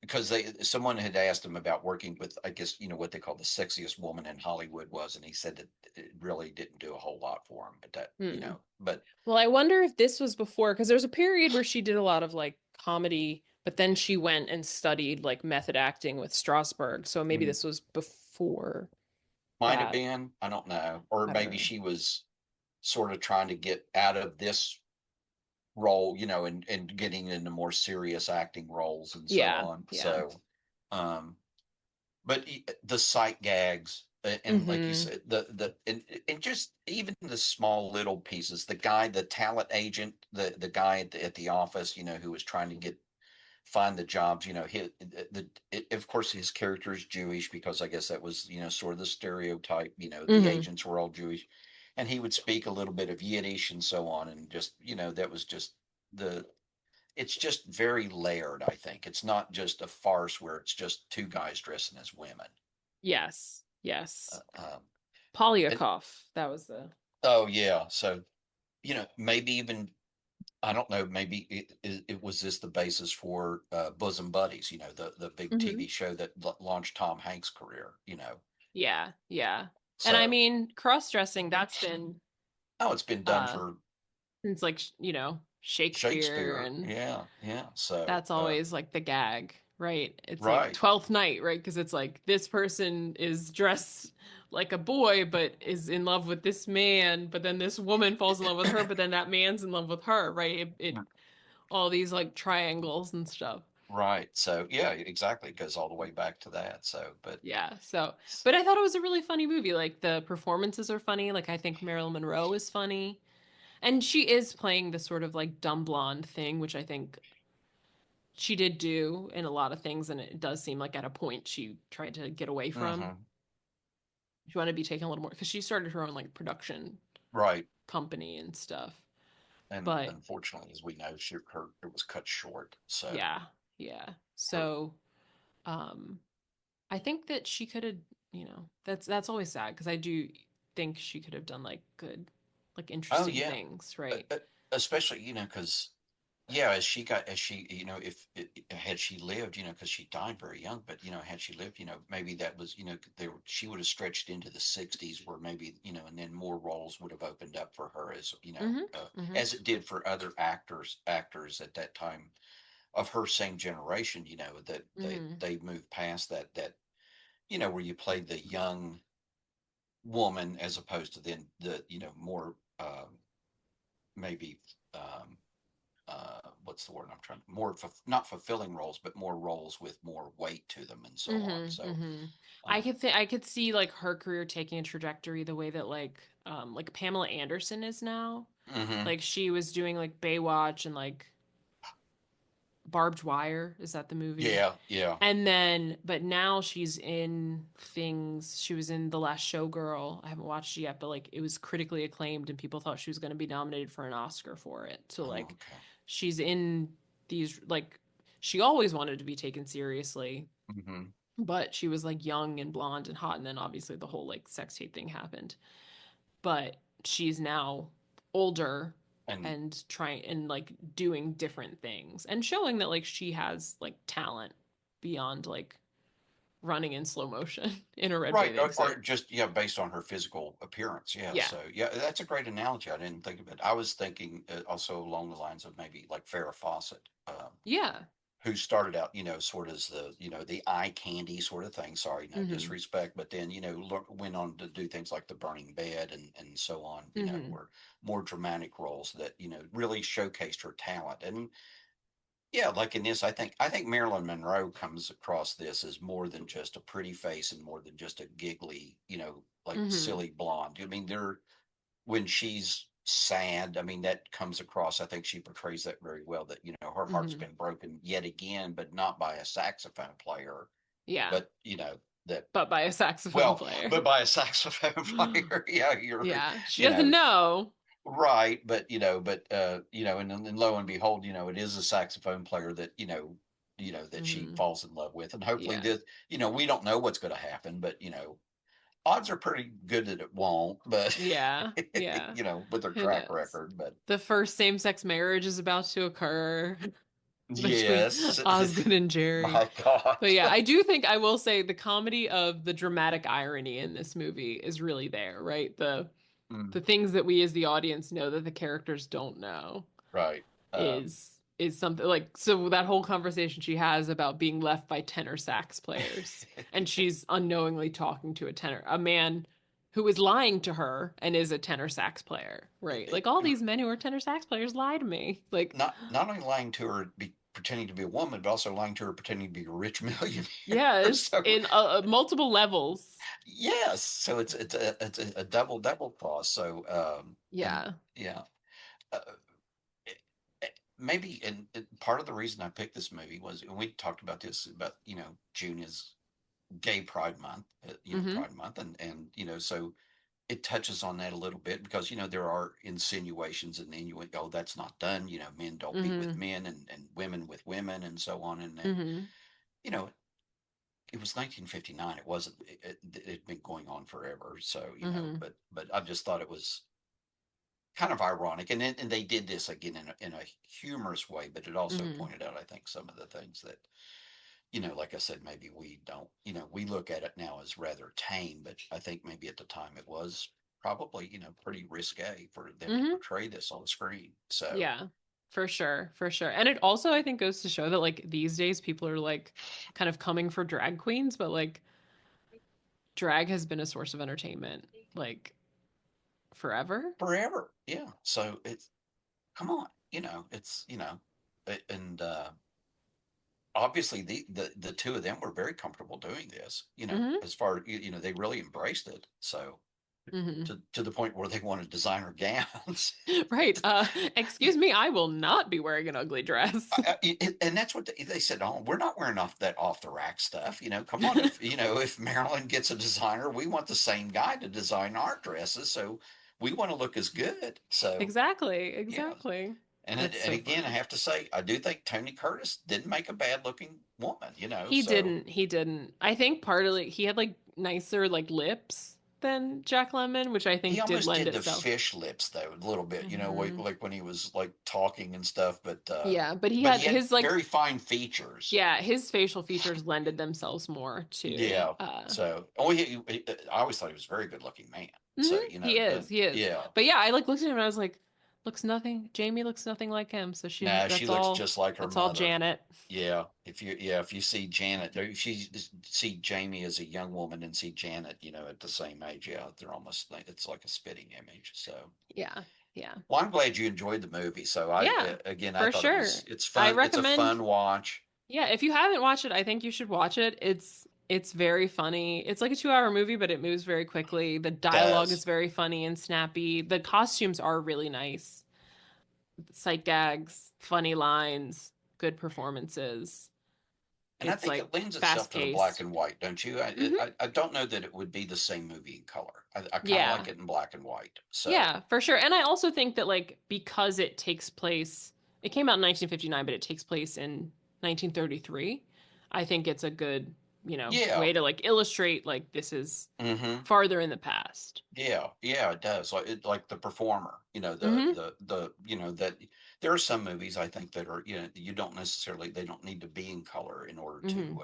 because someone had asked him about working with, I guess, what they call the sexiest woman in Hollywood was, and he said that it really didn't do a whole lot for him. But Hmm. but Well, I wonder if this was before, because there was a period where she did a lot of like comedy, but then she went and studied like method acting with Strasberg. So maybe mm, this was before might have that. been, I don't know, or I don't maybe know. she was sort of trying to get out of this role, and getting into more serious acting roles and so Yeah. on. Yeah. So, um, but the sight gags, and like you Hmm. said, and just even the small little pieces. The guy, the talent agent, the guy at the office, who was trying to find the jobs. Of course his character is Jewish because I guess that was sort of the stereotype. The Hmm. agents were all Jewish, and he would speak a little bit of Yiddish and so on, and just that was just the it's just very layered. I think it's not just a farce where it's just two guys dressing as women. Yes. Uh, Yes. um, and Polyakov. That was the. oh yeah, so maybe even I don't know. Maybe it was this the basis for Bosom Buddies. The big Hmm. TV show that launched Tom Hanks' career. Yeah. Yeah. And I So mean, cross-dressing, that's been oh, it's been done uh for since like, Shakespeare, Shakespeare. and Yeah, yeah. So that's always like the gag, right? It's like right, 12th Night, right? Because it's like this person is dressed like a boy but is in love with this man, but then this woman falls in love with her, but then that man's in love with her, right? It all these like triangles and stuff. right. So yeah, exactly. It goes all the way back to that. So, but Yeah. So, but I thought it was a really funny movie. Like the performances are funny. Like I think Marilyn Monroe is funny. And she is playing the sort of like dumb blonde thing, which I think she did do in a lot of things, and it does seem like at a point she tried to get away from. mhm, She wanted to be taken a little more because she started her own like production right. company and stuff. And But unfortunately, as we know, it was cut short. So yeah, yeah. her, So um I think that she could have, that's always sad because I do think she could have done like good, like oh interesting yeah, things, uh, right? uh, especially because yeah, as she if had she lived, because she died very young, but had she lived, maybe that was she would have stretched into the 60s where maybe and then more roles would have opened up for her Mm-hmm. Mm-hmm. as it did for other actors at that time of her same generation, that Mm-hmm. they moved past that where you played the young woman as opposed to then the more maybe what's the word I'm trying more not fulfilling roles but more roles with more weight to them and so on. Mm-hmm. So Mm-hmm. um I could see like her career taking a trajectory the way that like Pamela Anderson is now. mhm, Like she was doing like Baywatch and like Barbed Wire. Is that the movie? yeah, yeah, And then, but now she's in things. She was in The Last Showgirl. I haven't watched it yet, but like it was critically acclaimed and people thought she was going to be nominated for an Oscar for it. So oh, like okay, she's in these like she always wanted to be taken seriously, mhm, but she was like young and blonde and hot, and then obviously the whole like sex tape thing happened. But she's now older and and trying and like doing different things and showing that like she has like talent beyond like running in slow motion in a red right, bathing or suit. just based on her physical appearance. Yeah, Yeah. so yeah, that's a great analogy. I didn't think of it. I was thinking also along the lines of maybe like Farrah Fawcett, Yeah. who started out, sort of as the eye candy sort of thing. Sorry, no Mhm. disrespect, but then went on to do things like The Burning Bed and so on. Mhm. Were more dramatic roles that really showcased her talent. And Yeah, like in this, I think Marilyn Monroe comes across this as more than just a pretty face and more than just a giggly, like Mm-hmm. silly blonde. I mean, when she's sad, I mean, that comes across. I think she portrays that very well. That her heart's Mm-hmm. been broken yet again, but not by a saxophone player, Yeah, but that but by a saxophone well, player. but by a saxophone player. Yeah, Yeah, she you doesn't know, know. right, but and lo and behold, it is a saxophone player that that she Mm-hmm. falls in love with, and hopefully Yeah, this, we don't know what's going to happen, but odds are pretty good that it won't, but yeah, yeah. with their Who track knows? record, but The first same-sex marriage is about to occur between yes, Osgood and Jerry. my God. But yeah, I do think I will say the comedy of the dramatic irony in this movie is really there, right? The Mm, things that we as the audience know that the characters don't know right. is something like, so that whole conversation she has about being left by tenor sax players, and she's unknowingly talking to a man who is lying to her and is a tenor sax player, right? Like all these men who are tenor sax players lie to me. Like, not only lying to her, pretending to be a woman, but also lying to her, pretending to be a rich millionaire. yes, So in multiple levels. yes, so it's a double cross. So and Yeah. yeah, uh, it, maybe and part of the reason I picked this movie was, and we talked about this, about June is Gay Pride Month, Mm-hmm. Pride Month, and so it touches on that a little bit, because there are insinuations and innuendo. Oh, that's not done. Men don't be with Mm-hmm. men, and women with women, and so on. And Mm-hmm. you know it was 1959. It wasn't. It'd been going on forever. So Mm-hmm. but I just thought it was kind of ironic, and they did this again in a humorous way, but it also Mm-hmm. pointed out, I think, some of the things that like I said, maybe we don't. We look at it now as rather tame, but I think maybe at the time it was probably pretty risque for them to Mm-hmm. portray this on the screen. So Yeah, for sure, for sure. And it also, I think, goes to show that like these days people are like kind of coming for drag queens, but like drag has been a source of entertainment like forever. forever, yeah. So it's, come on, it's and obviously the two of them were very comfortable doing this. Mm-hmm. As far they really embraced it. So Mm-hmm. to the point where they wanted designer gowns. Right. Excuse me, I will not be wearing an ugly dress. And that's what they said. Oh, we're not wearing off the rack stuff. Come on. If Marilyn gets a designer, we want the same guy to design our dresses. So we want to look as good. So Exactly, yeah. exactly. And That's and so again, I funny. have to say, I do think Tony Curtis didn't make a bad looking woman. He So didn't. He didn't. I think partly he had like nicer like lips than Jack Lemmon, which I he think did almost lend did the itself. fish lips though, a little bit. Hmm. Like when he was like talking and stuff. Yeah, but he But had he had his like, very fine features. yeah, his facial features lended themselves more to Yeah. So, I always thought he was a very good looking man. mhm, So, he is. yeah. But yeah, I like looked at him and I was like, Jamie looks nothing like him. So Nah, she looks just like her that's all mother. Janet. Yeah. If you see Janet, if you see Jamie as a young woman and see Janet, at the same age, yeah, they're almost like, it's like a spitting image. So, Yeah. Yeah. well, I'm glad you enjoyed the movie. So, Yeah. again, I For thought sure. it's I fun. It's a recommend, fun watch. yeah, if you haven't watched it, I think you should watch it. It's very funny. It's like a 2 hour movie, but it moves very quickly. The dialogue is Does. very funny and snappy. The costumes are really nice. Sight gags, funny lines, good performances. And I It's think like it lends itself fast to the black paced. and white, don't you? Hmm. I don't know that it would be the same movie in color. I kind of Yeah. like it in black and white. So Yeah, for sure. And I also think that like because it came out in 1959, but it takes place in 1933. I think it's a good, yeah, way to like illustrate like this is hmm, farther in the past. yeah, it does. Like the performer, Hmm. that there are some movies I think that are, you don't necessarily, they don't need to be in color in order Hmm.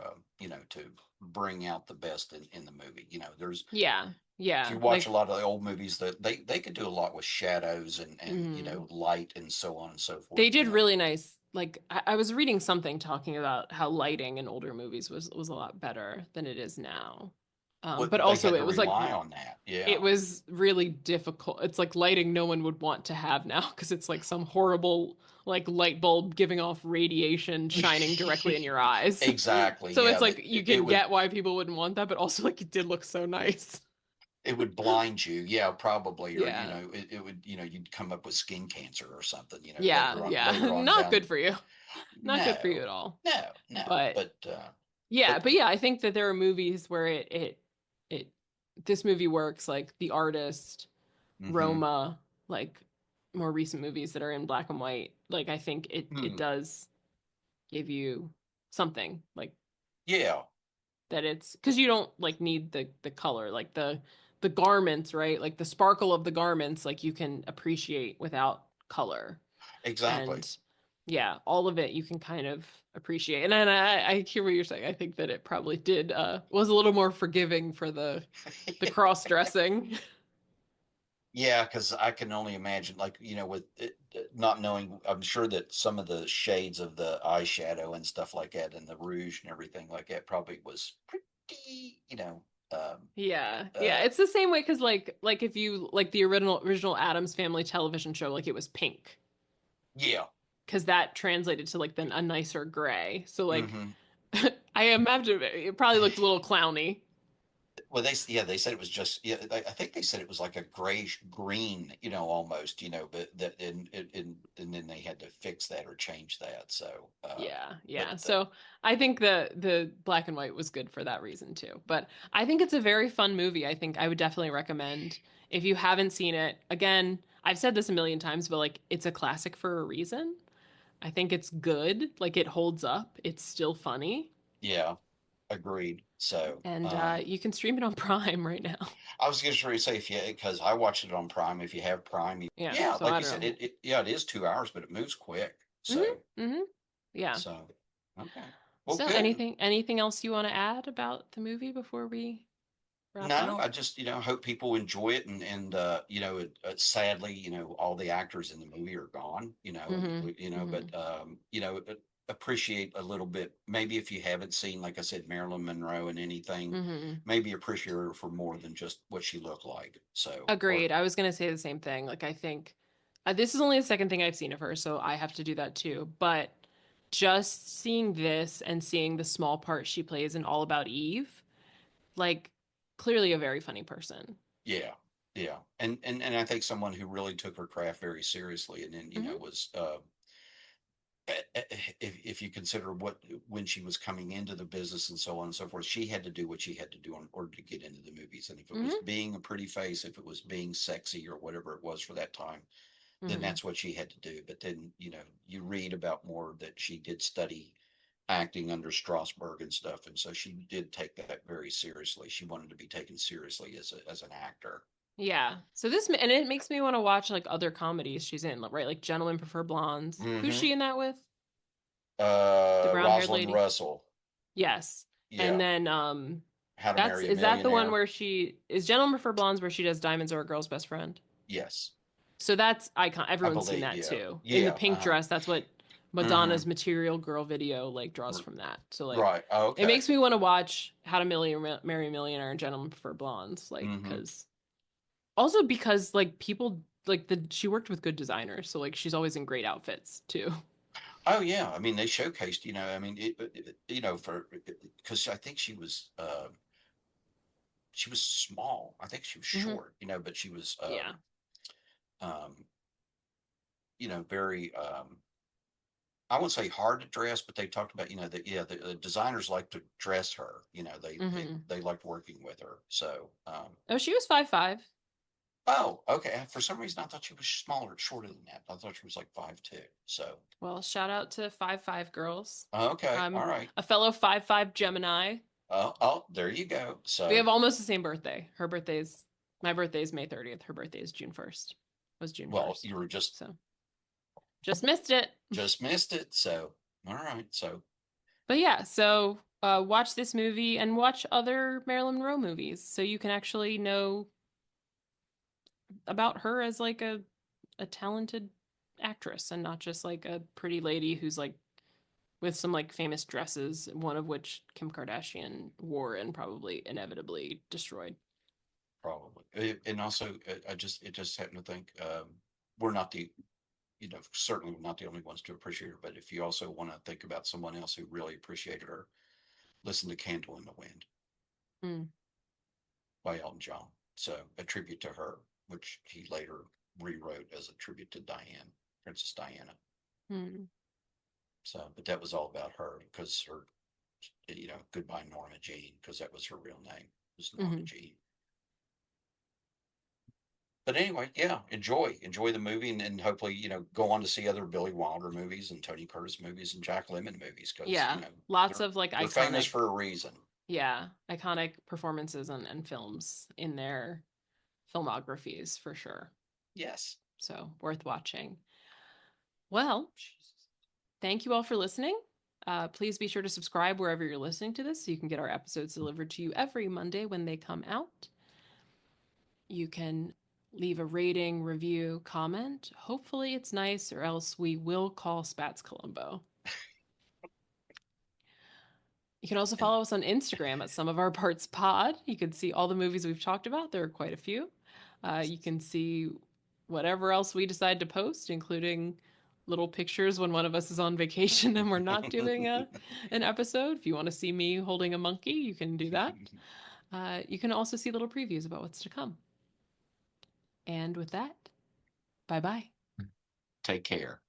to bring out the best in the movie. There's Yeah. If Yeah. you watch a lot of the old movies, that they could do a lot with shadows and Mhm. light and so on and so They forth. did really nice. Like I was reading something talking about how lighting in older movies was a lot better than it is now. Well, But they also had to it was like rely on that. it Yeah. was really difficult. It's like lighting no one would want to have now because it's like some horrible like light bulb giving off radiation shining directly in your eyes. Exactly. So it's Yeah. like you It can would get why people wouldn't want that, but also like it did look so nice. it would blind you. Yeah, probably. Or, Yeah. it would, you'd come up with skin cancer or something, Yeah, yeah. later on Not down. good for you. Not good for you No, at all. no. But yeah, But but yeah, I think that there are movies where it this movie works like The Artist, hmm Roma, like more recent movies that are in black and white. Like I think it hmm, does give you something like yeah, that it's because you don't like need the color like the garments, right? Like the sparkle of the garments like you can appreciate without color. exactly. And yeah, all of it you can kind of appreciate. And then I hear what you're saying. I think that it probably did was a little more forgiving for the cross dressing. Yeah, because I can only imagine, like, with not knowing, I'm sure that some of the shades of the eyeshadow and stuff like that, and the rouge and everything like that, probably was pretty, Yeah, yeah, uh, it's the same way because like if you like the original Addams Family television show, like it was pink yeah. because that translated to like then a nicer gray. So like hmm I imagine it probably looked a little clowny. Well, they said it was just, yeah. I think they said it was like a grayish green, almost, but that and then they had to fix that or change that. So, Yeah, but yeah. So I think the black and white was good for that reason too. But I think it's a very fun movie. I think I would definitely recommend if you haven't seen it. Again, I've said this a million times, but like it's a classic for a reason. I think it's good. Like it holds up. It's still funny. yeah, agreed. So, And you can stream it on Prime right now. I was just ready to say, if you, because I watched it on Prime. If you have Prime, Yeah. yeah, So like I you said, don't know. yeah, it is 2 hours, but it moves quick. Mm-hmm. Mm-hmm. Yeah. So, okay, well, So good. anything else you want to add about the movie before we wrap No, up? I just, hope people enjoy it, and sadly, all the actors in the movie are gone, Mm-hmm. Mm-hmm. but appreciate a little bit. Maybe if you haven't seen, like I said, Marilyn Monroe and anything, Mm-hmm. maybe appreciate her for more than just what she looked like. So, or Agreed. I was gonna say the same thing. Like I think this is only the second thing I've seen of her, so I have to do that too. But just seeing this and seeing the small part she plays in All About Eve, like clearly a very funny person. yeah, yeah, and I think someone who really took her craft very seriously, and then Hmm. was if you consider what when she was coming into the business and so on and so forth, she had to do what she had to do in order to get into the movies. And if it was Hmm. being a pretty face, if it was being sexy or whatever it was for that time, then Hmm. that's what she had to do. But then, you read about more that she did study acting under Strasberg and stuff, and so she did take that very seriously. She wanted to be taken seriously as an actor. Yeah. So this and it makes me want to watch like other comedies she's in, right? Like Gentlemen Prefer Blondes. Who's Mm-hmm. she in that with? The brown-haired Rosalind lady? Russell. Yes. And Yeah. then How to that's Marry a is that the one Millionaire. where she is Gentlemen Prefer Blondes where she does Diamonds Are a Girl's Best Friend? Yes. So that's icon. I Everyone's seen believe, that yeah. too. In the Yeah, pink dress, that's what mhm. Madonna's Material Girl video like draws from that. So like Right, oh, it okay. makes me want to watch How to Marry a Millionaire and Gentlemen Prefer Blondes like Mhm. cuz also because like people like the she worked with good designers, so like she's always in great outfits too. Oh, yeah, I mean, they showcased, I mean, for because I think she was small. I think she was Hmm. short, but she was, Yeah. um, very, I won't say hard to dress, but they talked about, that, yeah, the designers like to dress her, Hmm. they liked working with her. So, Oh, she was 5'5". oh, okay. For some reason, I thought she was shorter than that. I thought she was like 5'2". So, Well, shout out to 5'5" girls. okay, all I'm right. a fellow 5'5" Gemini. Oh, there you go. We So, have almost the same birthday. Her birthday's my birthday is May 30th. Her birthday is June 1st. Was June well, 1st. you were just So just missed it. just missed it. So, all right. So, But yeah, so watch this movie and watch other Marilyn Monroe movies so you can actually know about her as like a talented actress and not just like a pretty lady who's like with some like famous dresses, one of which Kim Kardashian wore and probably inevitably destroyed. Probably. And also, it just happened to think, we're not the, certainly not the only ones to appreciate her, but if you also want to think about someone else who really appreciated her, listen to Candle in the Wind Mm, by Elton John. So a tribute to her, which he later rewrote as a tribute to Diane, Princess Diana. mm, So, but that was all about her because her, goodbye Norma Jean, because that was her real name, was Norma mm-hmm. Jean. But anyway, yeah, enjoy the movie, and hopefully, go on to see other Billy Wilder movies and Tony Curtis movies and Jack Lemmon movies because, Yeah, lots they're of like they're famous iconic, for a reason. yeah, iconic performances and films in their filmographies for sure. Yes. So worth watching. Well, thank you all for listening. Please be sure to subscribe wherever you're listening to this so you can get our episodes delivered to you every Monday when they come out. You can leave a rating, review, comment. Hopefully, it's nice, or else we will call Spats Colombo. You can also And follow us on Instagram at Some of Our Parts Pod. You can see all the movies we've talked about. There are quite a few. You can see whatever else we decide to post, including little pictures when one of us is on vacation and we're not doing an episode. If you want to see me holding a monkey, you can do that. You can also see little previews about what's to come. And with that, bye bye. take care.